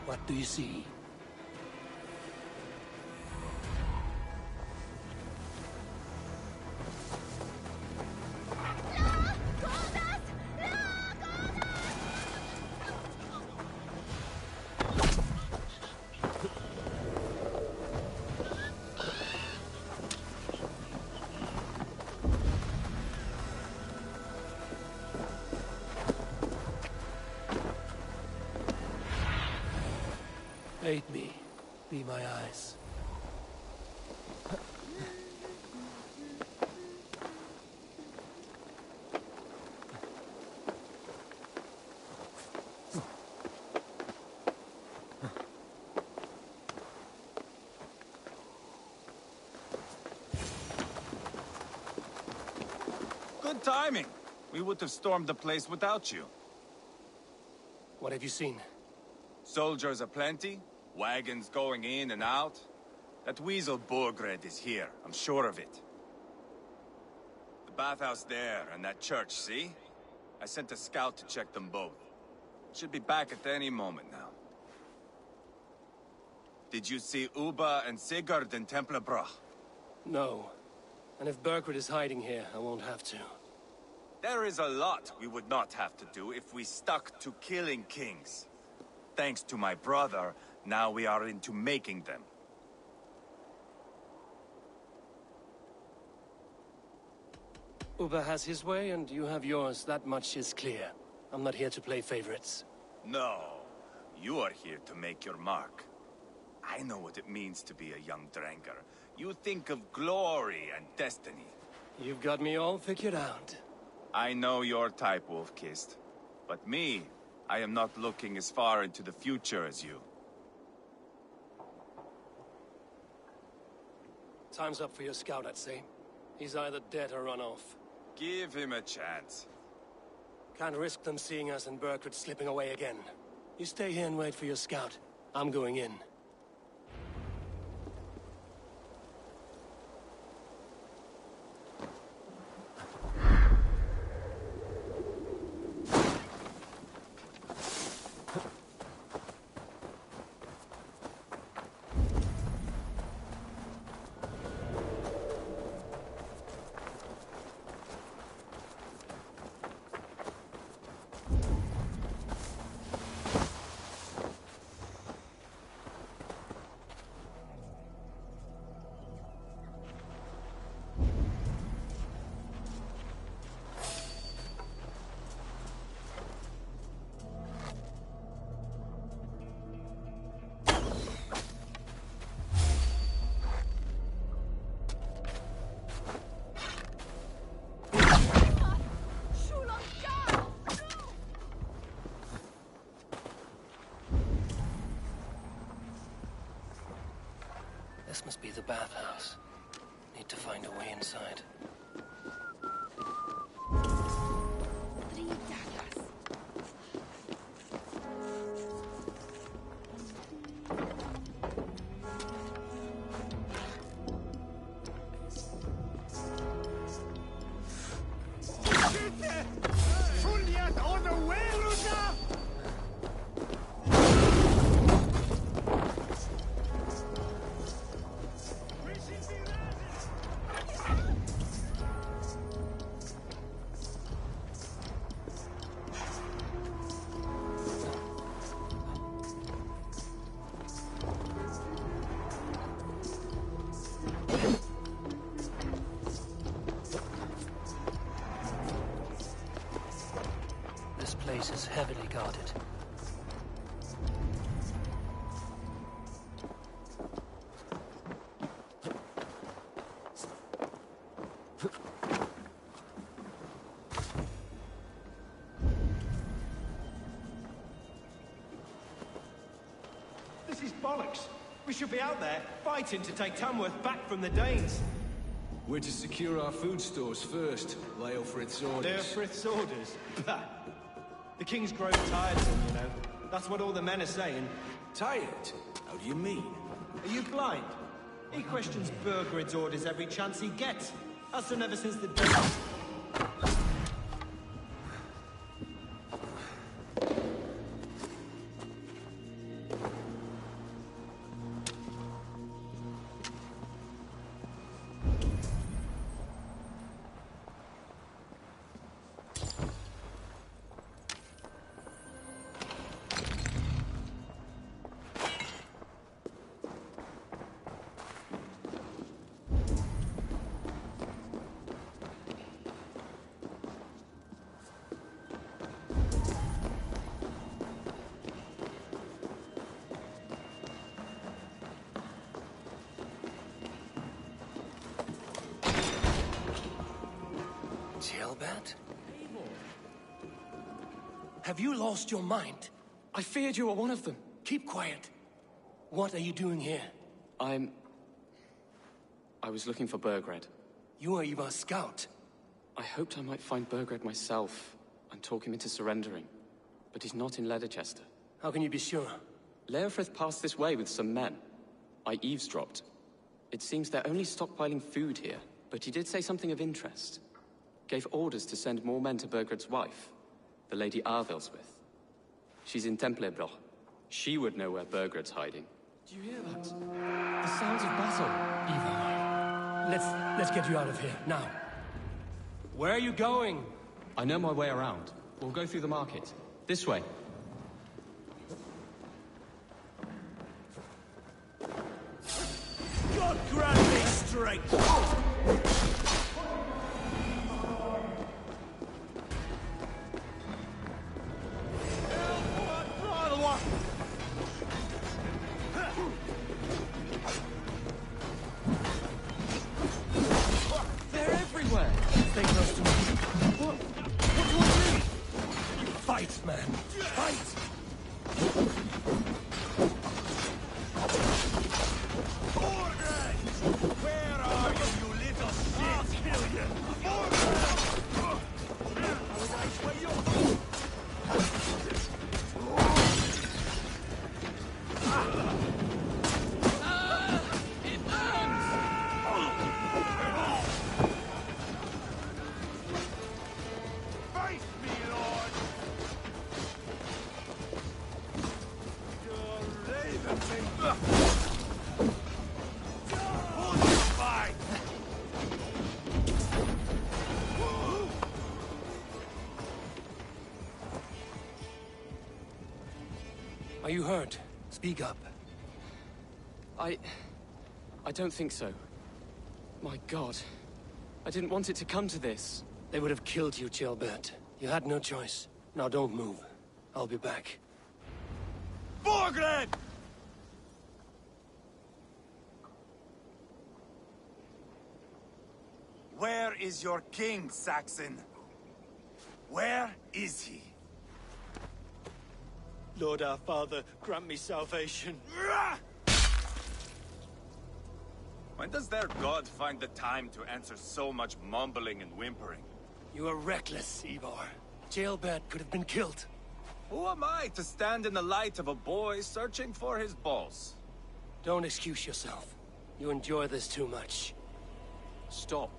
What do you see? Aid me. Be my eyes. Good timing. We would have stormed the place without you. What have you seen? Soldiers aplenty, wagons going in and out. That weasel Borgred is here, I'm sure of it. The bathhouse there and that church, see? I sent a scout to check them both. Should be back at any moment now. Did you see Uba and Sigurd in Templebrach? No. And if Berkred is hiding here, I won't have to. There is a lot we would not have to do if we stuck to killing kings. Thanks to my brother, now we are into making them. Uba has his way, and you have yours. That much is clear. I'm not here to play favorites. No, you are here to make your mark. I know what it means to be a young Dranger. You think of glory and destiny. You've got me all figured out. I know your type, Wolf-Kissed. But me, I am not looking as far into the future as you. Time's up for your scout, I'd say. He's either dead or run off. Give him a chance. Can't risk them seeing us and Berkred slipping away again. You stay here and wait for your scout. I'm going in. This must be the bathhouse. Need to find a way inside. This place is heavily guarded. This is bollocks. We should be out there, fighting to take Tamworth back from the Danes. We're to secure our food stores first. Leofrith's orders. Leofrith's orders? Bah. The King's grown tired of them, you know. That's what all the men are saying. Tired? How do you mean? Are you blind? He questions Bergred's orders every chance he gets. Has done ever since the Danes. Have you lost your mind? I feared you were one of them. Keep quiet. What are you doing here? I was looking for Burgred. You are Ivar's scout. I hoped I might find Burgred myself and talk him into surrendering. But he's not in Leatherchester. How can you be sure? Leofrith passed this way with some men. I eavesdropped. It seems they're only stockpiling food here, but he did say something of interest. Gave orders to send more men to Burgred's wife, the Lady Arvilswith. She's in Templebroch. She would know where Burgred's hiding. Do you hear that? The sounds of battle. Ivar, let's get you out of here, now. Where are you going? I know my way around. We'll go through the market. This way. God grant me strength! They're everywhere! Stay close to me. What do you want to do? You fight, man. Fight! Where are you, you little shit? I'll kill you! It burns! Face me, Lord! You're raving me! Hold your fight! Are you hurt? Speak up. I don't think so. My God. I didn't want it to come to this. They would have killed you, Gilbert. You had no choice. Now don't move. I'll be back. Burgred! Where is your king, Saxon? Where is he? Lord our Father, grant me salvation. When does their god find the time to answer so much mumbling and whimpering? You are reckless, Ivar. Jailbird could have been killed. Who am I to stand in the light of a boy searching for his balls? Don't excuse yourself. You enjoy this too much. Stop.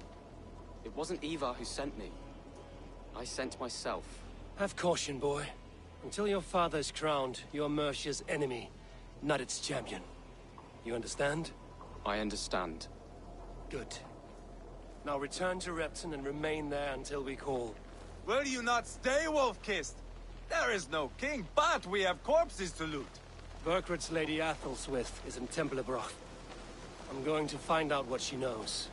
It wasn't Ivar who sent me. I sent myself. Have caution, boy. Until your father's crowned, you're Mercia's enemy, not its champion. You understand? I understand. Good. Now return to Repton and remain there until we call. Will you not stay, Wolf-Kissed? There is no king, but we have corpses to loot. Burgred's Lady Athelstwith is in Templebroch. I'm going to find out what she knows.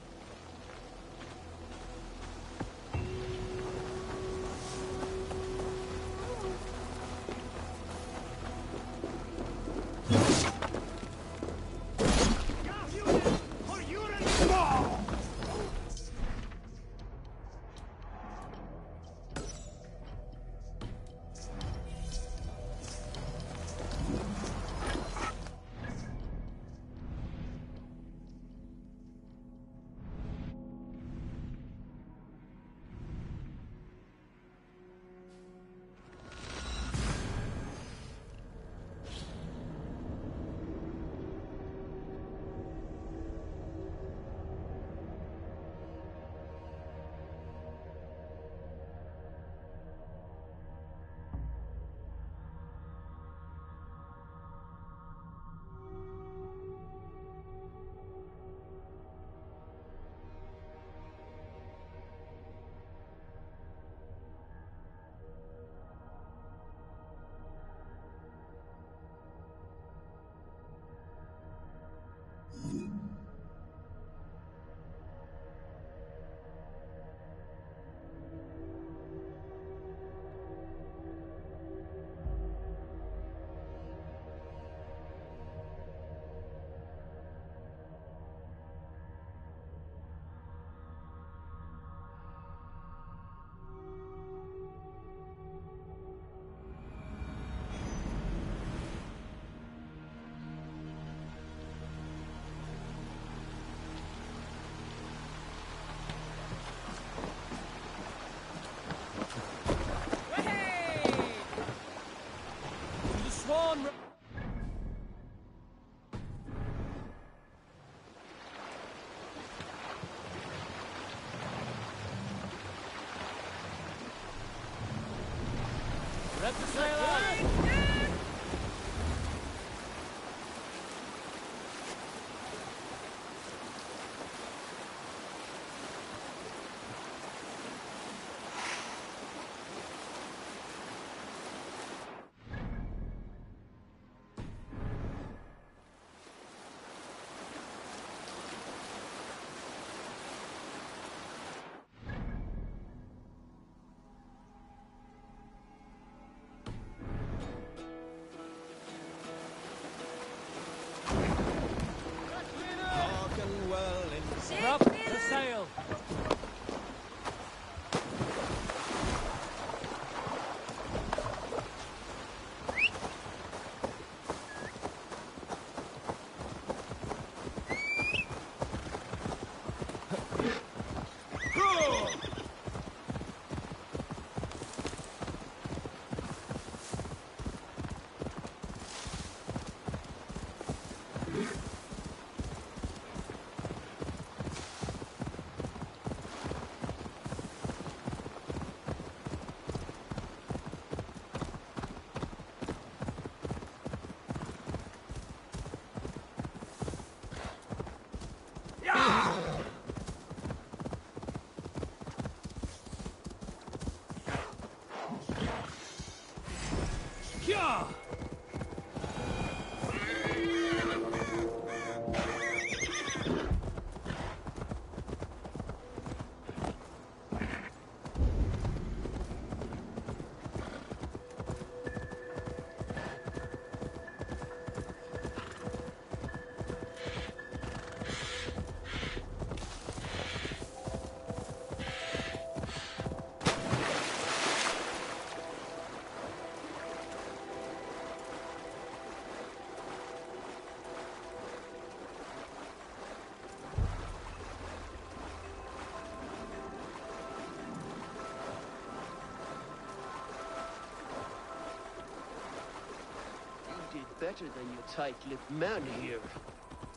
better than your tight-lipped man here.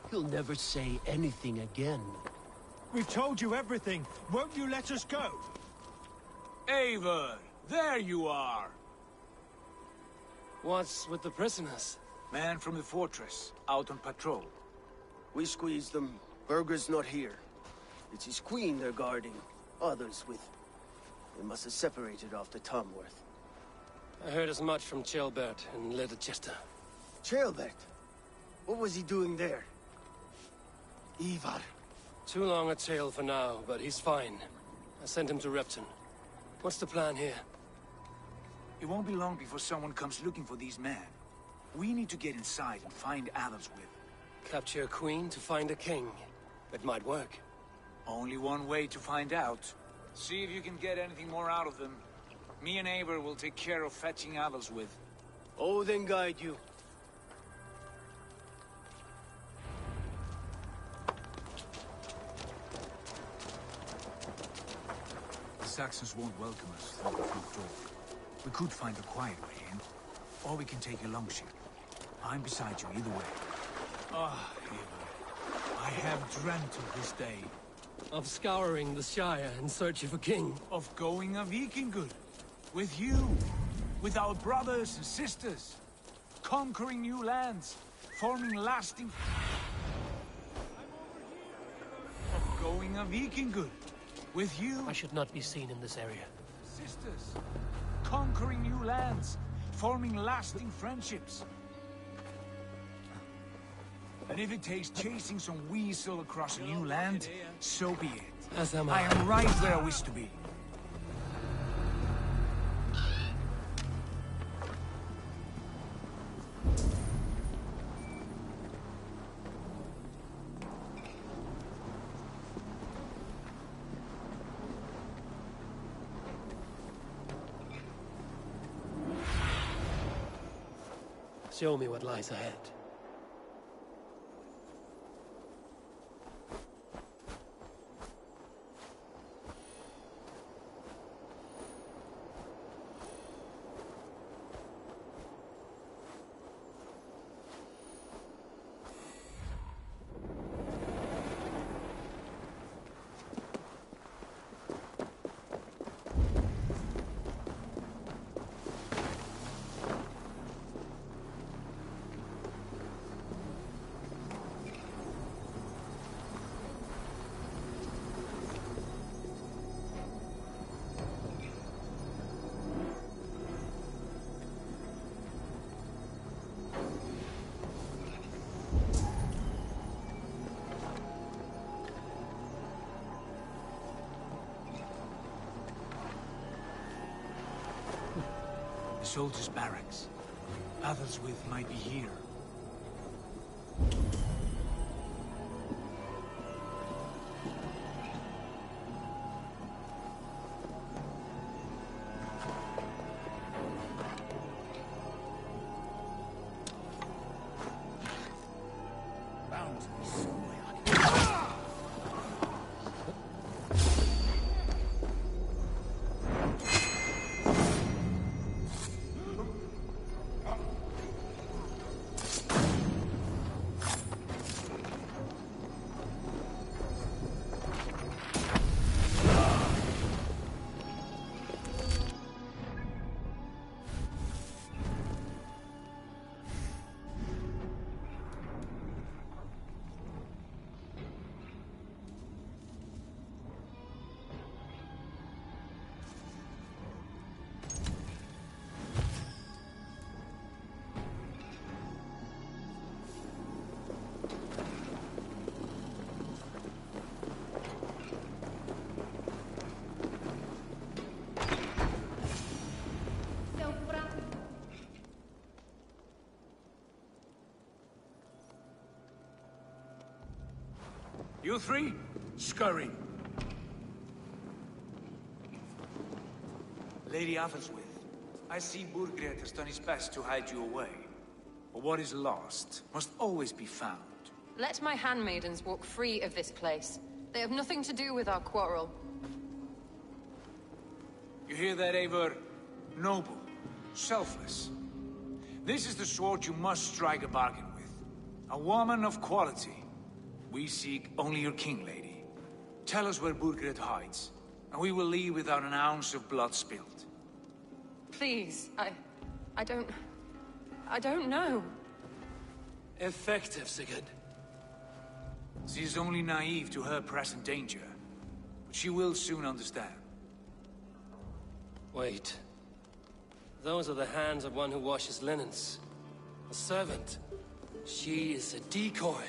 He'll never say anything again. We've told you everything. Won't you let us go? Eivor, there you are. What's with the prisoners? Man from the fortress, out on patrol. We squeezed them. Berger's not here. It's his queen they're guarding. Others with... They must have separated after Tamworth. I heard as much from Chilbert and Little Chester. Chilbert? What was he doing there? Ivar. Too long a tale for now, but he's fine. I sent him to Repton. What's the plan here? It won't be long before someone comes looking for these men. We need to get inside and find Adelswith. Capture a queen to find a king. It might work. Only one way to find out. See if you can get anything more out of them. Me and Eivor will take care of fetching Adelswith. Odin guide you. The Saxons won't welcome us through the front door. We could find a quiet way in, or we can take a longship. I'm beside you either way. Ah, Eivor. I have dreamt of this day. Of scouring the Shire in search of a king. Of going a Vikingur. With you. With our brothers and sisters. Conquering new lands. Forming lasting... Of going a Vikingur. With you. I should not be seen in this area. Sisters. Conquering new lands. Forming lasting friendships. And if it takes chasing some weasel across a new land, so be it. As am I am right where I wish to be. Show me what lies ahead. The soldiers' barracks. Adelswith might be here. You three, scurry. Lady Adelswith, I see Burgred has done his best to hide you away. But what is lost must always be found. Let my handmaidens walk free of this place. They have nothing to do with our quarrel. You hear that, Eivor? Noble, selfless. This is the sword you must strike a bargain with. A woman of quality. We seek only your king, lady. Tell us where Burgred hides, and we will leave without an ounce of blood spilled. Please, I don't know. Effective, Sigurd. She is only naive to her present danger, but she will soon understand. Wait. Those are the hands of one who washes linens. A servant. She is a decoy.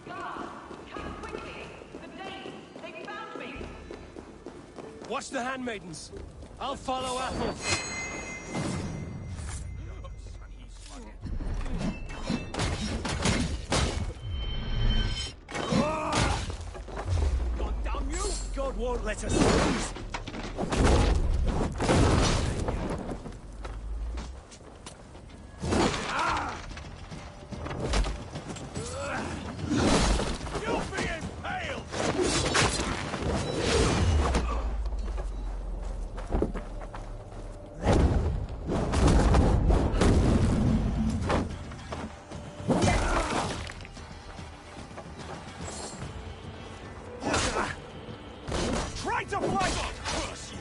Guard, come quickly! The Danes, they found me! Watch the handmaidens. I'll follow Athel. God damn you! God won't let us lose! You'll be impaled! Try to fight! Curse you!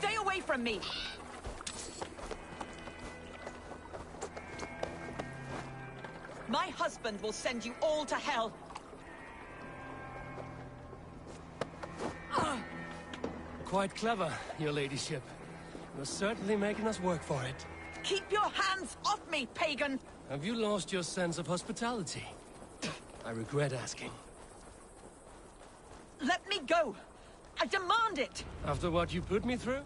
Stay away from me! My husband will send you all to hell! Quite clever, your ladyship. You're certainly making us work for it. Keep your hands off me, pagan! Have you lost your sense of hospitality? I regret asking. Let me go! I demand it! After what you put me through?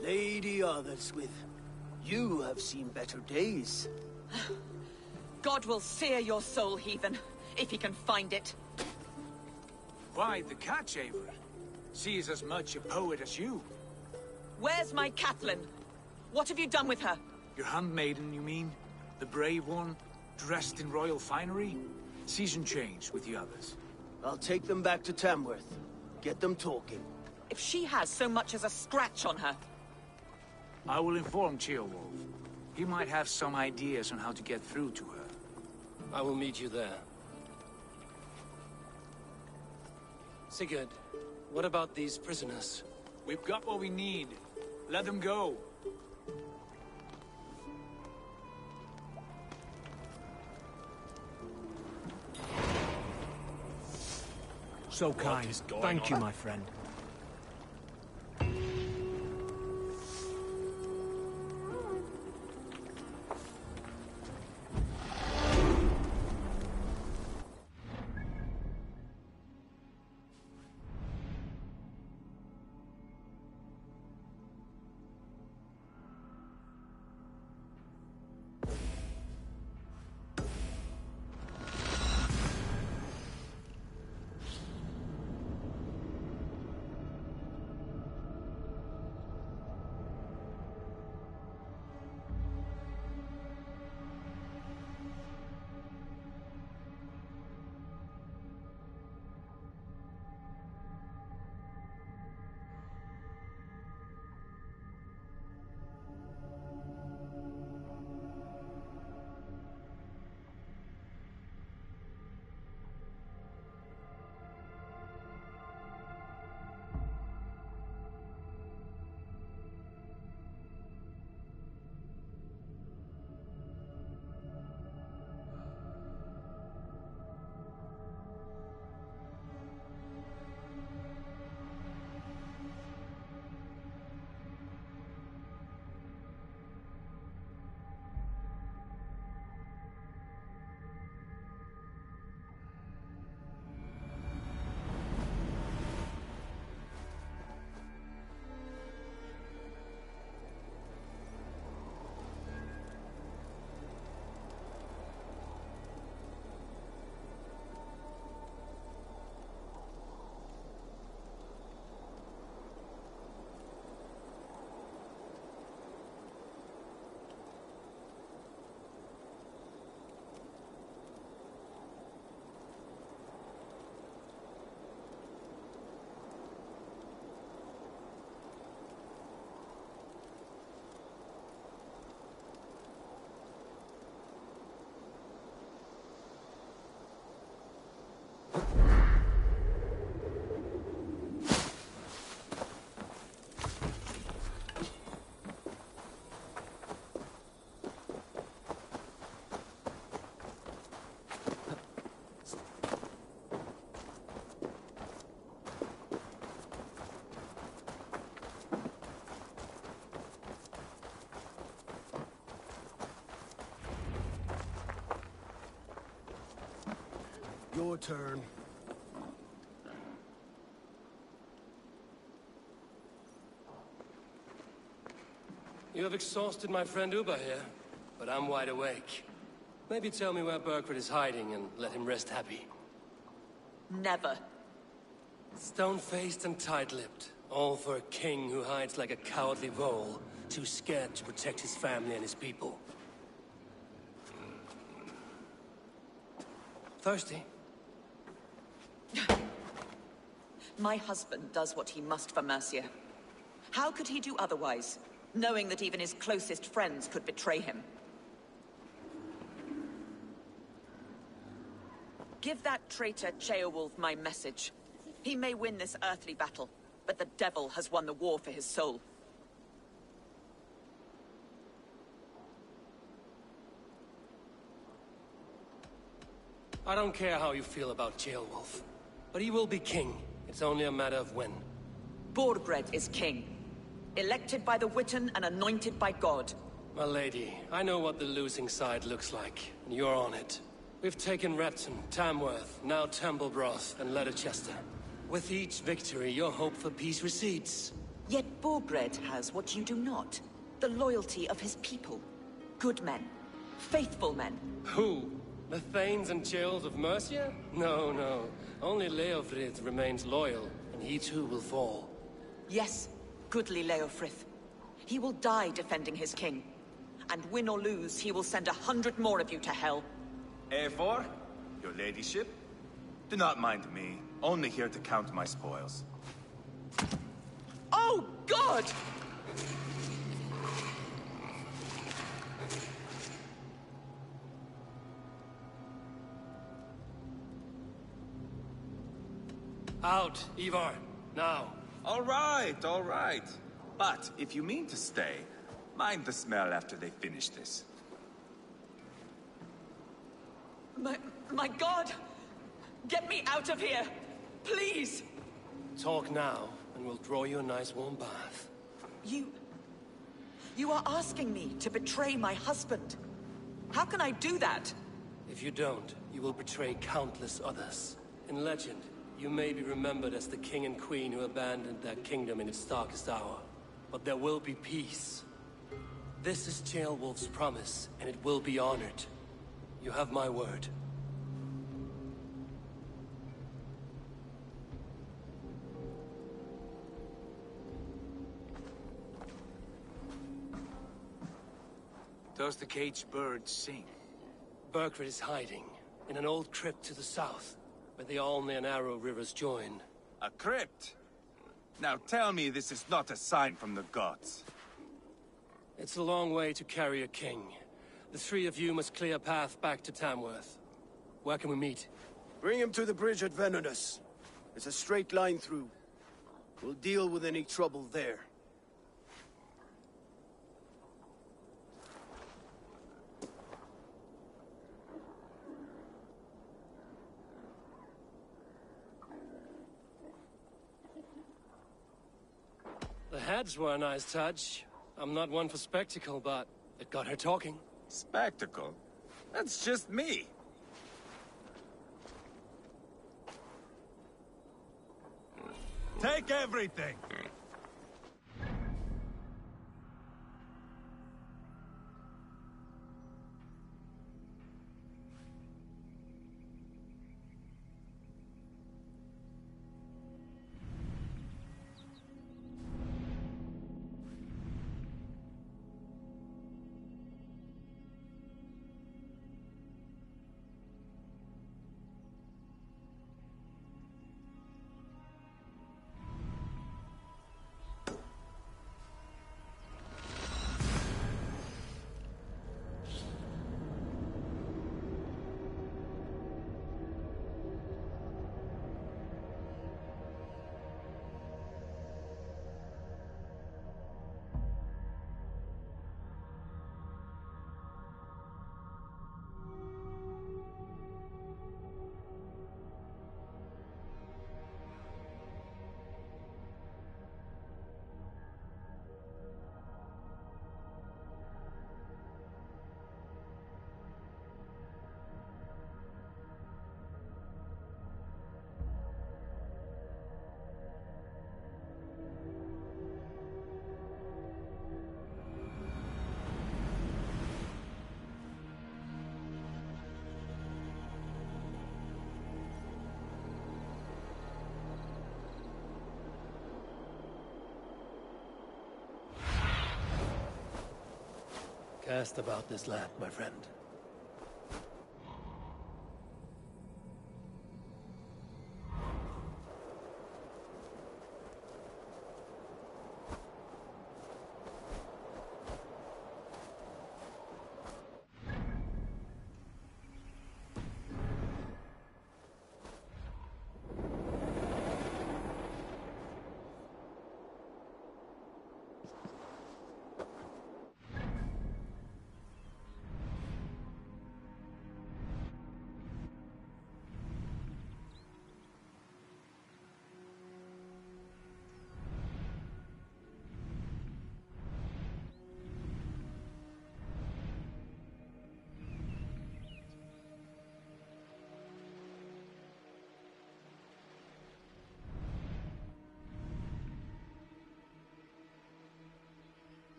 Lady Otherswith, you have seen better days. God will sear your soul, heathen, if he can find it. Why the catch, Avery? She is as much a poet as you. Where's my Catelyn? What have you done with her? Your handmaiden, you mean? The brave one, dressed in royal finery? Season change with the others. I'll take them back to Tamworth. Get them talking. If she has so much as a scratch on her. I will inform Ceolwulf. He might have some ideas on how to get through to her. I will meet you there. Sigurd, what about these prisoners? We've got what we need. Let them go. So kind. Thank you, my friend. Your turn. You have exhausted my friend Uber here, but I'm wide awake. Maybe tell me where Burkred is hiding and let him rest happy. Never. Stone-faced and tight-lipped. All for a king who hides like a cowardly vole, too scared to protect his family and his people. Thirsty? My husband does what he must for Mercia. How could he do otherwise, knowing that even his closest friends could betray him? Give that traitor Ceolwulf my message. He may win this earthly battle, but the devil has won the war for his soul. I don't care how you feel about Ceolwulf, but he will be king. It's only a matter of when. Borgred is king. Elected by the Witan and anointed by God. My lady, I know what the losing side looks like, and you're on it. We've taken Repton, Tamworth, now Templebroth, and Leicester. With each victory, your hope for peace recedes. Yet Borgred has what you do not. The loyalty of his people. Good men. Faithful men. Who? The Thanes and Chills of Mercia? No, no. Only Leofrith remains loyal, and he too will fall. Yes, goodly Leofrith. He will die defending his king. And win or lose, he will send 100 more of you to hell. Eivor, your ladyship? Do not mind me. Only here to count my spoils. Oh, God! Out, Ivar. Now. All right, all right. But if you mean to stay, mind the smell after they finish this. My God! Get me out of here! Please! Talk now, and we'll draw you a nice warm bath. You are asking me to betray my husband. How can I do that? If you don't, you will betray countless others. In legend, you may be remembered as the king and queen who abandoned their kingdom in its darkest hour. But there will be peace. This is Ceolwulf's promise, and it will be honored. You have my word. Does the caged bird sing? Burkred is hiding in an old crypt to the south, where the Alne and Arrow rivers join. A crypt? Now tell me this is not a sign from the gods. It's a long way to carry a king. The three of you must clear a path back to Tamworth. Where can we meet? Bring him to the bridge at Venonus. It's a straight line through. We'll deal with any trouble there. The heads were a nice touch. I'm not one for spectacle, but it got her talking. Spectacle? That's just me. Take everything! Cast about this land, my friend.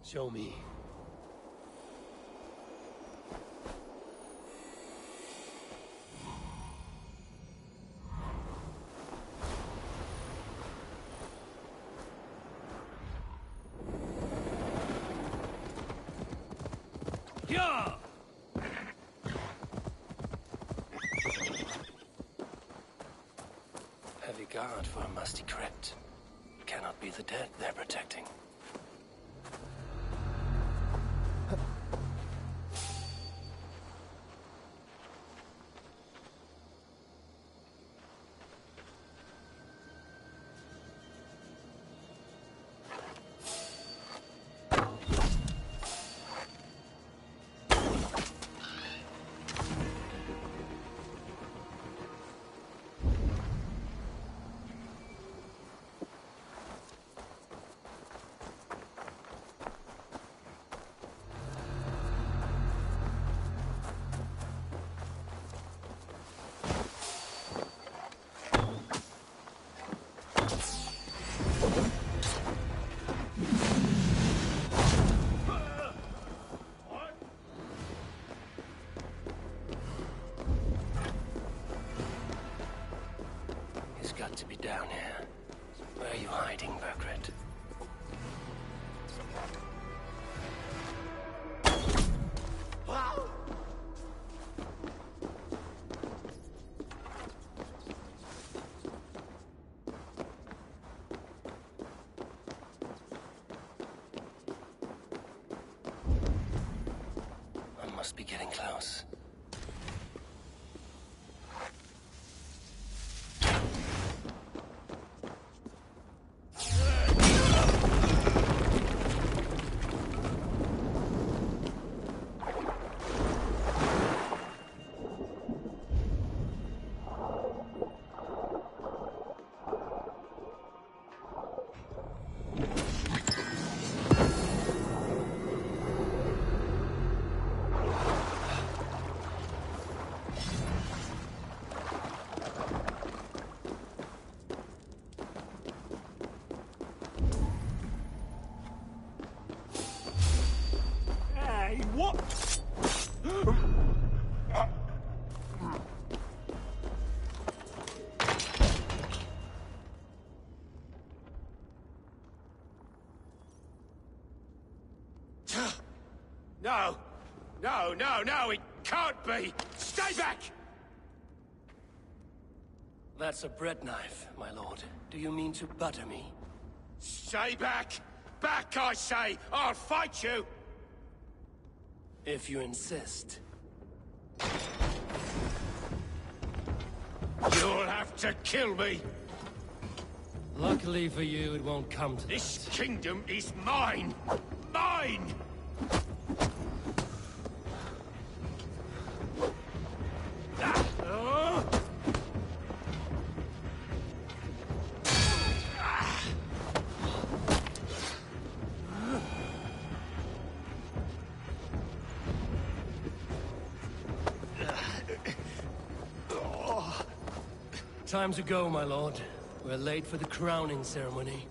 Show me. Yeah! Heavy guard for a musty crypt. Cannot be the dead they're protecting. Got to be down here. Where are you hiding, Burgred? I must be getting close. No! No, no, no, it can't be! Stay back! That's a bread knife, my lord. Do you mean to butter me? Stay back! Back, I say! I'll fight you! If you insist. You'll have to kill me! Luckily for you, it won't come to This kingdom is mine! Mine! Time to go, my lord. We're late for the crowning ceremony.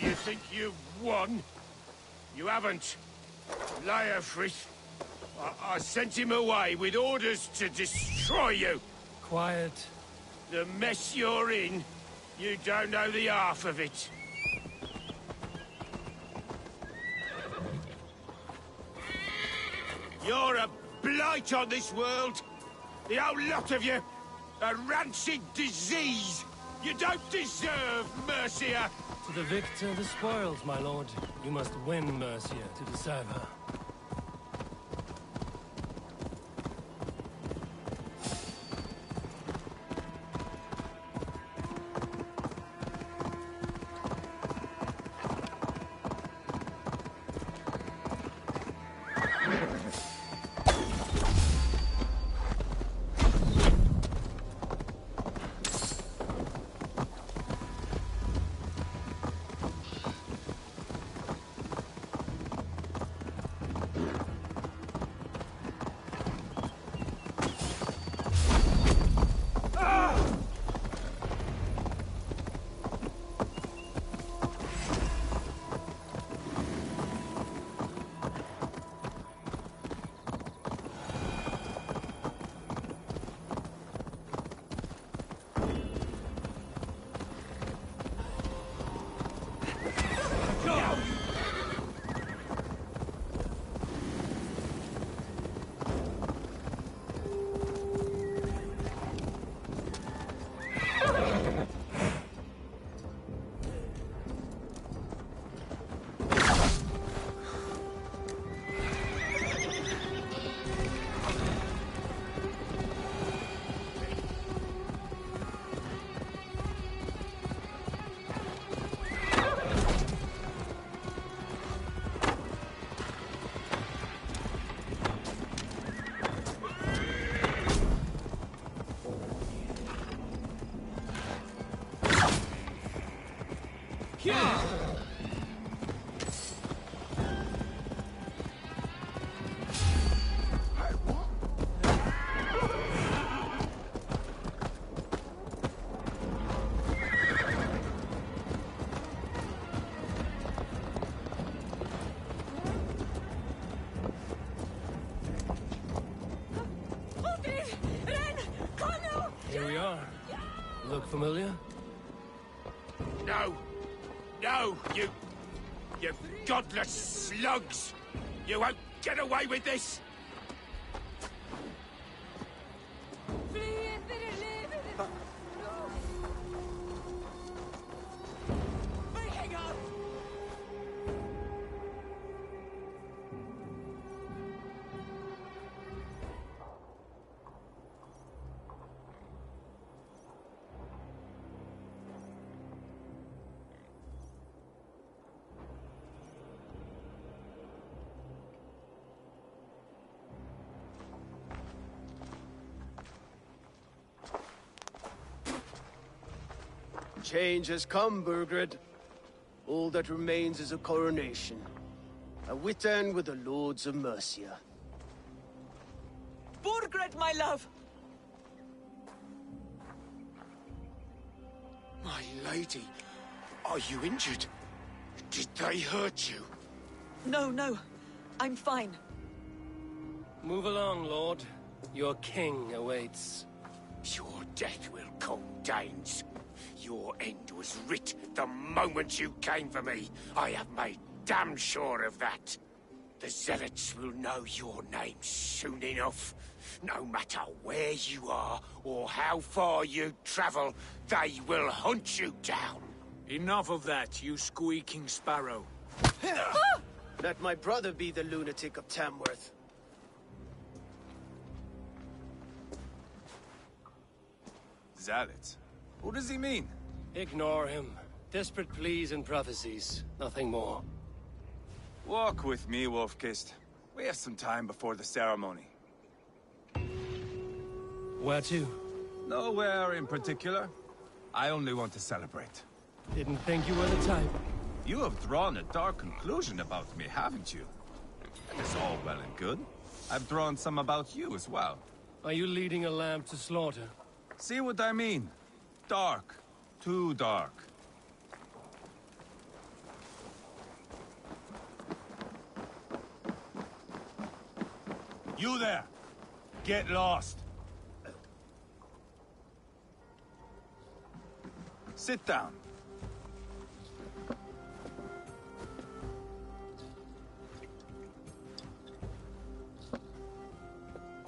You think you've won? You haven't. Leofrith. I sent him away with orders to destroy you. Quiet. The mess you're in You don't know the half of it. You're a blight on this world. The whole lot of you. A rancid disease. You don't deserve Mercia. To the victor, the spoils, my lord. You must win Mercia to deserve her. Here we are. Look familiar? No. No, you godless slugs. You won't get away with this. Change has come, Burgred. All that remains is a coronation. A Witan with the Lords of Mercia. Burgred, my love! My lady, are you injured? Did they hurt you? No, no. I'm fine. Move along, Lord. Your king awaits. Your death will come, Danes. Your end was writ the moment you came for me. I have made damn sure of that. The Zealots will know your name soon enough. No matter where you are or how far you travel, they will hunt you down. Enough of that, you squeaking sparrow. Let my brother be the lunatic of Tamworth. Zealots? Who does he mean? Ignore him. Desperate pleas and prophecies. Nothing more. Walk with me, Wolf-Kissed. We have some time before the ceremony. Where to? Nowhere in particular. I only want to celebrate. Didn't think you were the type. You have drawn a dark conclusion about me, haven't you? And it's all well and good. I've drawn some about you as well. Are you leading a lamb to slaughter? See what I mean? Dark. Too dark. You there! Get lost! Sit down.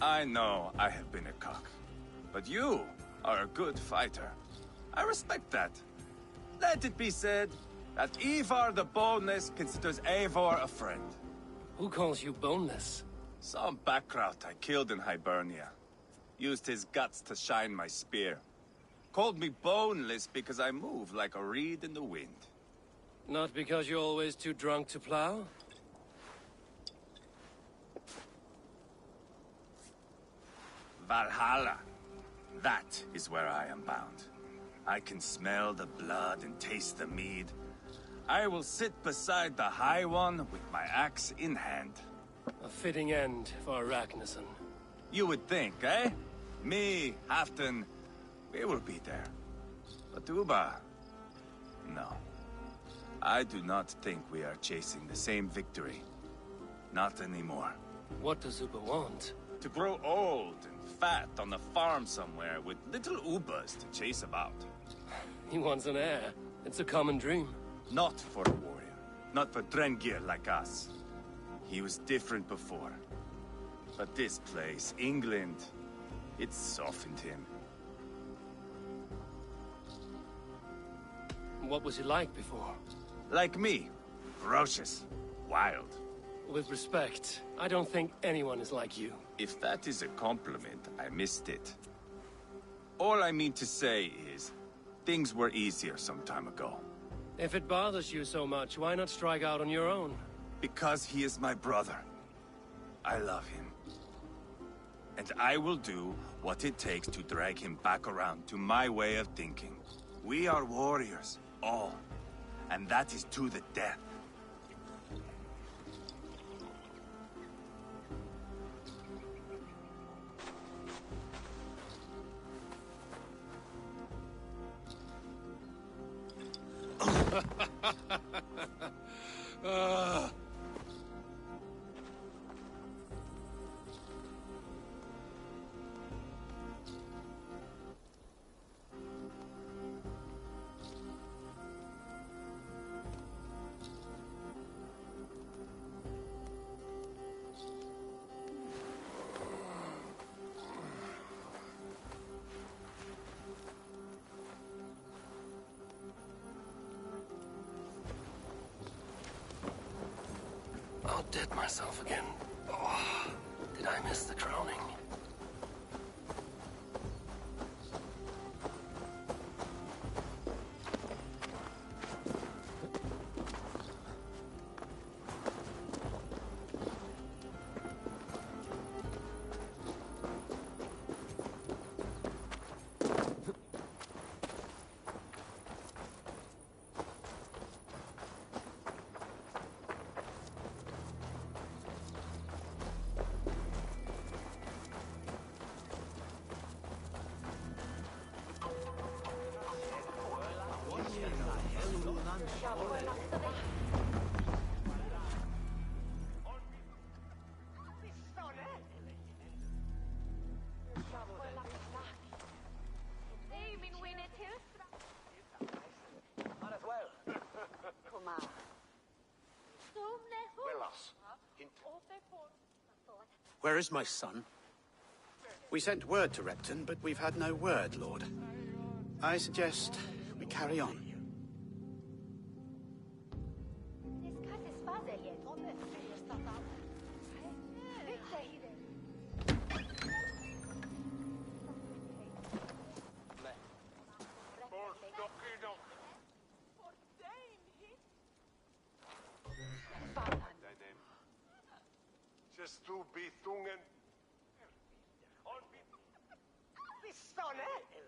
I know I have been a cock, but you are a good fighter. I respect that. Let it be said that Ivar the Boneless considers Eivor a friend. Who calls you boneless? Some backrout I killed in Hibernia. Used his guts to shine my spear. Called me boneless because I move like a reed in the wind. Not because you're always too drunk to plow? Valhalla. That is where I am bound. I can smell the blood and taste the mead. I will sit beside the High One with my axe in hand. A fitting end for Ragnarsson. You would think, eh? Me, Halfdan, we will be there. But Uba... no. I do not think we are chasing the same victory. Not anymore. What does Uba want? To grow old and fat on a farm somewhere with little Ubas to chase about. He wants an heir. It's a common dream. Not for a warrior. Not for Drengir like us. He was different before. But this place, England, it softened him. What was he like before? Like me. Ferocious. Wild. With respect, I don't think anyone is like you. If that is a compliment, I missed it. All I mean to say is, things were easier some time ago. If it bothers you so much, why not strike out on your own? Because he is my brother. I love him. And I will do what it takes to drag him back around to my way of thinking. We are warriors, all. And that is to the death. I'll dead myself again. Oh, did I miss the crowning? Where is my son? We sent word to Repton, but we've had no word, Lord. I suggest we carry on.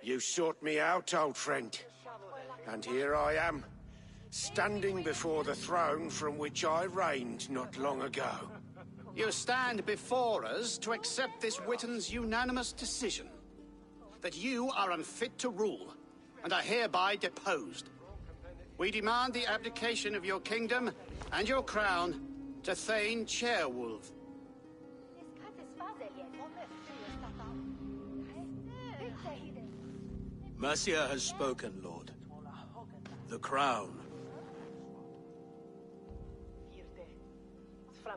You sought me out, old friend. And here I am, standing before the throne from which I reigned not long ago. You stand before us to accept this Witten's unanimous decision. That you are unfit to rule, and are hereby deposed. We demand the abdication of your kingdom and your crown to Thane Chairwolf. Mercia has spoken, Lord. The crown.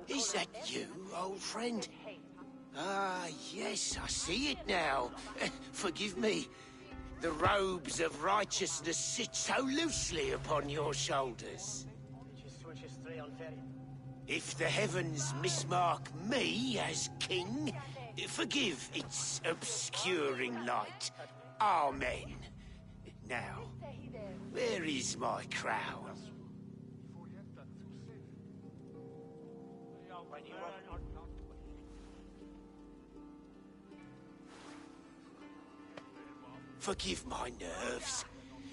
Is that you, old friend? Ah, yes, I see it now. Forgive me. The robes of righteousness sit so loosely upon your shoulders. If the heavens mismark me as king, forgive its obscuring light. Amen. Now, where is my crown? Forgive my nerves.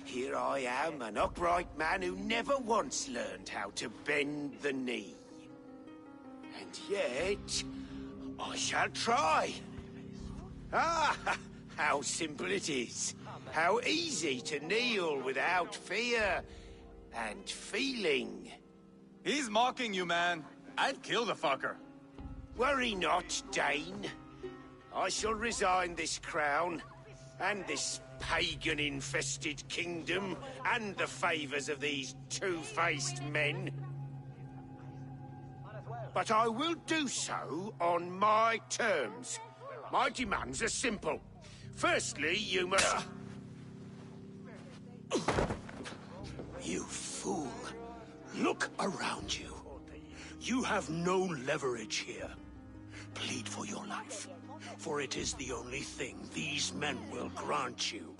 Here I am, an upright man who never once learned how to bend the knee. And yet, I shall try. Ah, how simple it is. How easy to kneel without fear and feeling. He's mocking you, man. I'd kill the fucker. Worry not, Dane. I shall resign this crown, and this pagan-infested kingdom, and the favors of these two-faced men. But I will do so on my terms. My demands are simple. Firstly, you must... You fool. Look around you. You have no leverage here. Plead for your life, for it is the only thing these men will grant you.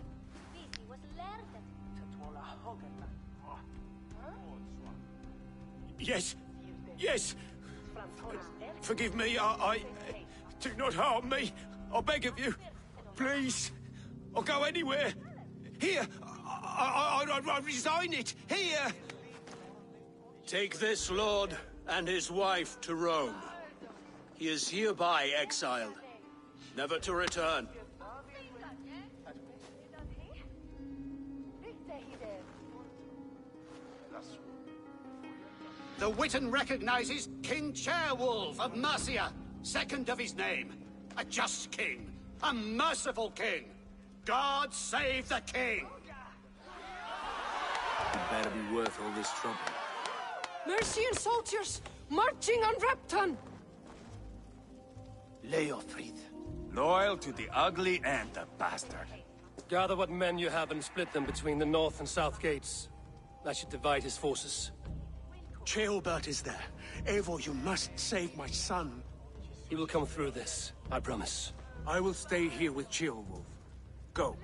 Yes, yes. Forgive me, I... Do not harm me. I beg of you. Please. I'll go anywhere. Here. I resign it. Here. Take this lord and his wife to Rome. He is hereby exiled, never to return. The Witan recognizes King Chairwolf of Mercia, second of his name. A just king, a merciful king. God save the king! It better be worth all this trouble. Mercian soldiers, marching on Repton! Leofrid. Loyal to the ugly and the bastard. Gather what men you have and split them between the north and south gates. That should divide his forces. Ceolbert is there. Eivor, you must save my son. He will come through this, I promise. I will stay here with Ceolwulf. Go.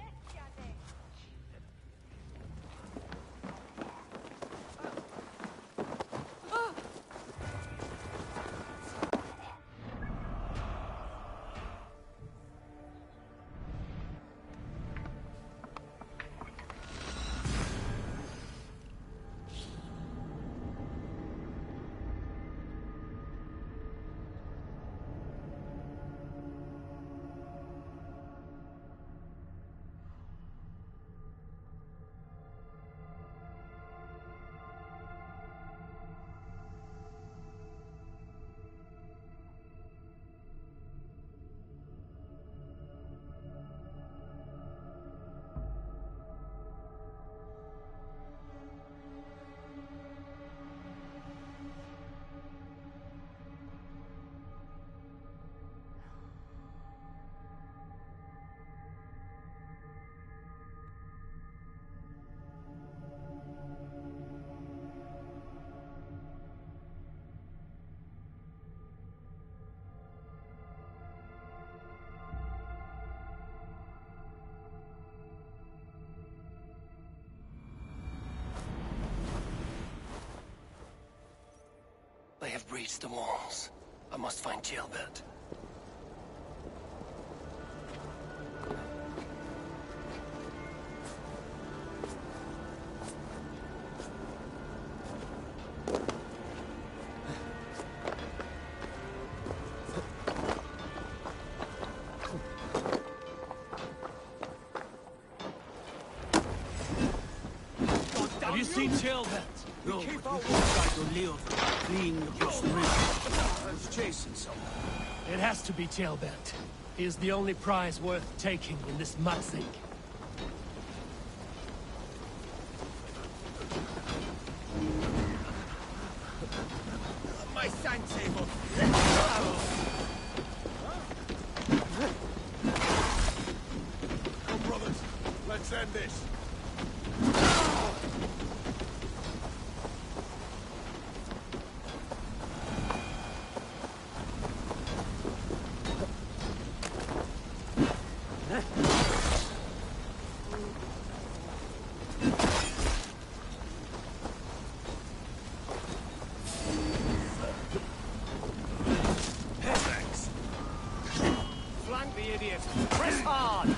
They have breached the walls. I must find Ceolbert. Have you seen Ceolbert? No, but we can find on Leo fleeing across the river. I was chasing someone. It has to be Ceolbert. He is the only prize worth taking in this mudsink. send this. Flank the idiot! Press hard!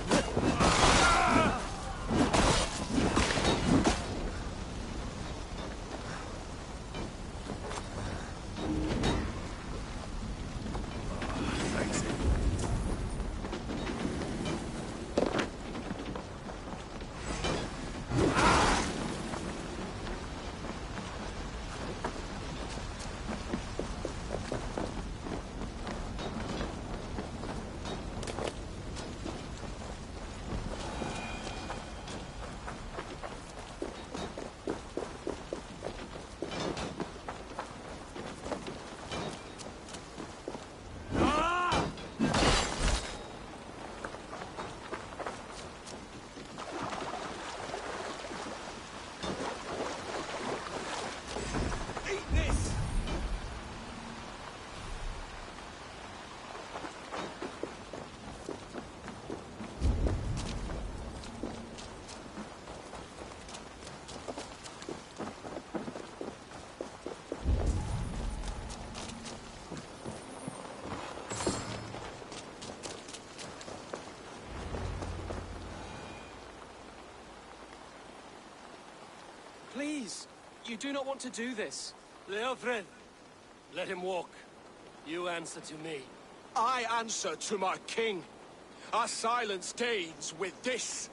Please, you do not want to do this. Leofred, let him walk. You answer to me. I answer to my king. Our silence gains with this.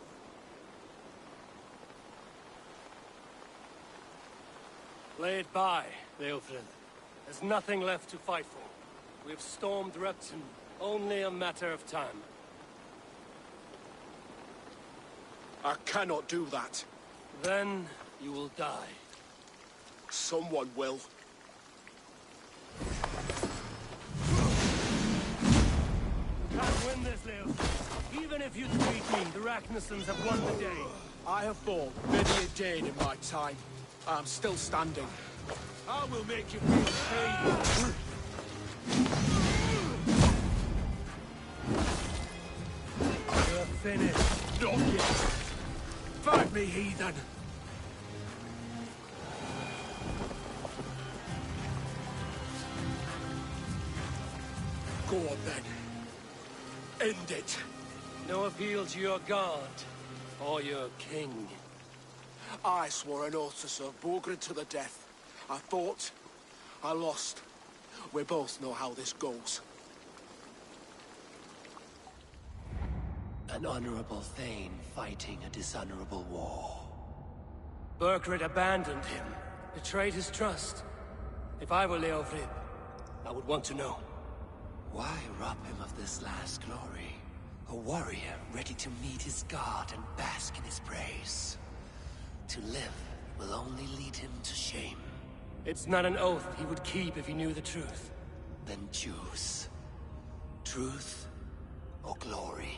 Lay it by, Leofred. There's nothing left to fight for. We've stormed Repton. Only a matter of time. I cannot do that. Then you will die. Someone will. Can't win this, Leo. Even if you defeat me, the Ragnarsons have won the day. I have fought many a day in my time. I'm still standing. I will make you feel pain. You're finished. Not yet. Fight me, heathen. Go on, then. End it. No appeal to your god, or your king. I swore an oath to serve Borgred to the death. I fought. I lost. We both know how this goes. An honorable Thane fighting a dishonorable war. Borgred abandoned him, betrayed his trust. If I were Leofrid, I would want to know. Why rob him of this last glory? A warrior ready to meet his god and bask in his praise. To live will only lead him to shame. It's not an oath he would keep if he knew the truth. Then choose. Truth or glory.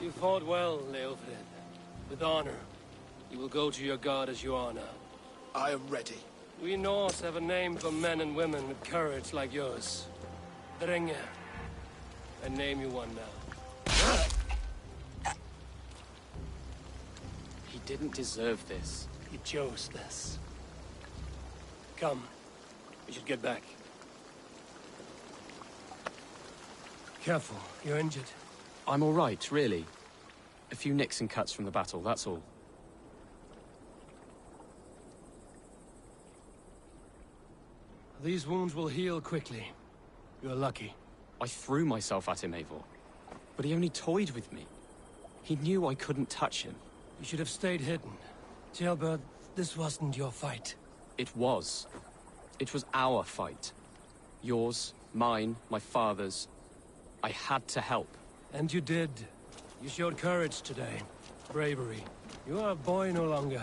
You fought well, Leofrid. With honor. You will go to your god as you are now. I am ready. We Norse have a name for men and women with courage like yours. Drenge. I name you one now. He didn't deserve this. He chose this. Come. We should get back. Careful. You're injured. I'm all right, really. A few nicks and cuts from the battle, that's all. These wounds will heal quickly. You're lucky. I threw myself at him, Eivor. But he only toyed with me. He knew I couldn't touch him. You should have stayed hidden. Jailbird, this wasn't your fight. It was. It was our fight. Yours Mine, my father's. I had to help. And you did. You showed courage today. Bravery. You are a boy no longer.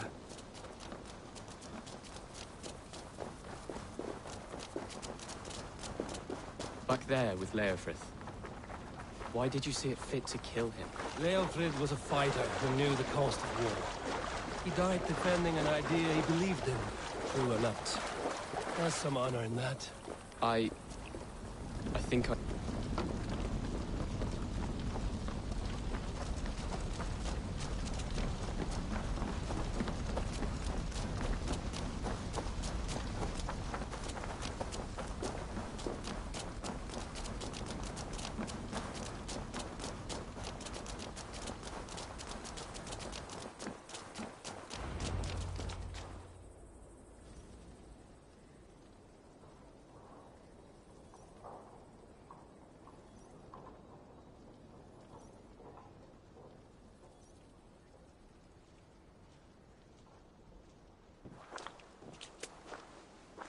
Back there with Leofrith. Why did you see it fit to kill him? Leofrid was a fighter who knew the cost of war. He died defending an idea he believed in, true or not. There's some honor in that. I think I...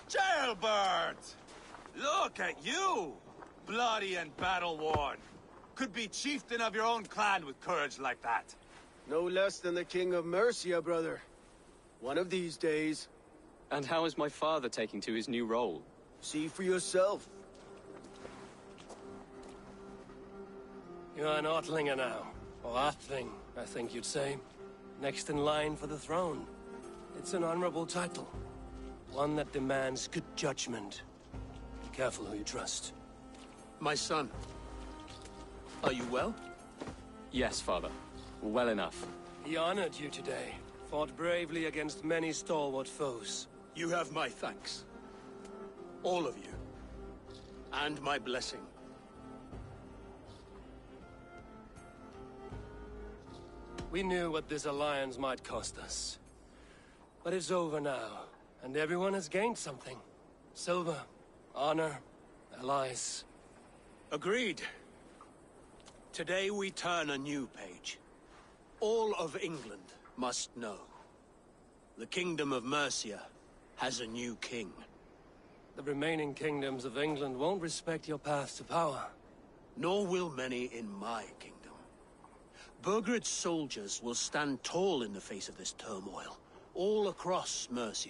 Jailbird! Look at you! Bloody and battle-worn. Could be chieftain of your own clan with courage like that. No less than the King of Mercia, brother. One of these days. And how is my father taking to his new role? See for yourself. You're an Outlinger now. Or Earthling, I think you'd say. Next in line for the throne. It's an honorable title. One that demands good judgment. Be careful who you trust. My son. Are you well? Yes, father. Well enough. He honored you today. Fought bravely against many stalwart foes. You have my thanks. All of you. And my blessing. We knew what this alliance might cost us. But it's over now, and everyone has gained something. Silver, honor, allies. Agreed. Today we turn a new page. All of England must know. The Kingdom of Mercia has a new king. The remaining kingdoms of England won't respect your path to power. Nor will many in my kingdom. Burgred's soldiers will stand tall in the face of this turmoil, all across Mercia,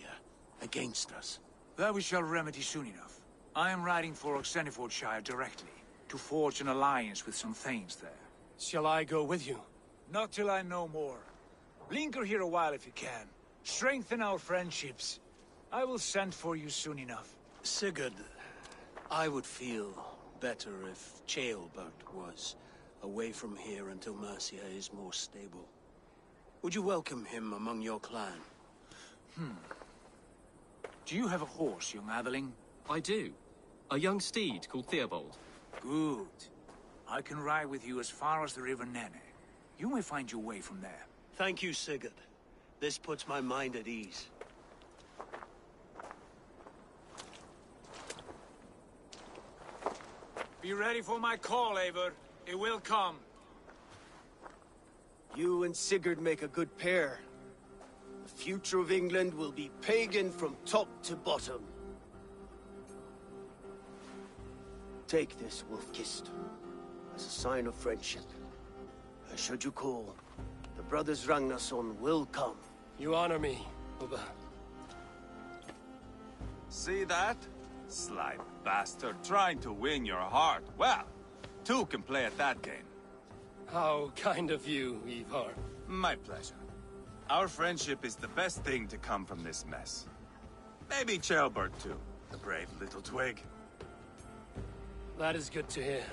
against us. That we shall remedy soon enough. I am riding for Oxenfordshire directly, to forge an alliance with some thanes there. Shall I go with you? Not till I know more. Linger here a while if you can. Strengthen our friendships. I will send for you soon enough. Sigurd, I would feel better if Ceolbert was away from here until Mercia is more stable. Would you welcome him among your clan? Do you have a horse, young atheling? I do. A young steed called Theobald. Good. I can ride with you as far as the River Nene. You may find your way from there. Thank you, Sigurd. This puts my mind at ease. Be ready for my call, Eivor. It will come. You and Sigurd make a good pair. The future of England will be pagan from top to bottom. Take this, Wolf-Kissed, as a sign of friendship. And should you call, the brothers Ragnarsson will come. You honor me, Ubba. See that? Sly bastard, trying to win your heart. Well, two can play at that game. How kind of you, Ivar. My pleasure. Our friendship is the best thing to come from this mess. Maybe Ceolbert too, the brave little twig. That is good to hear.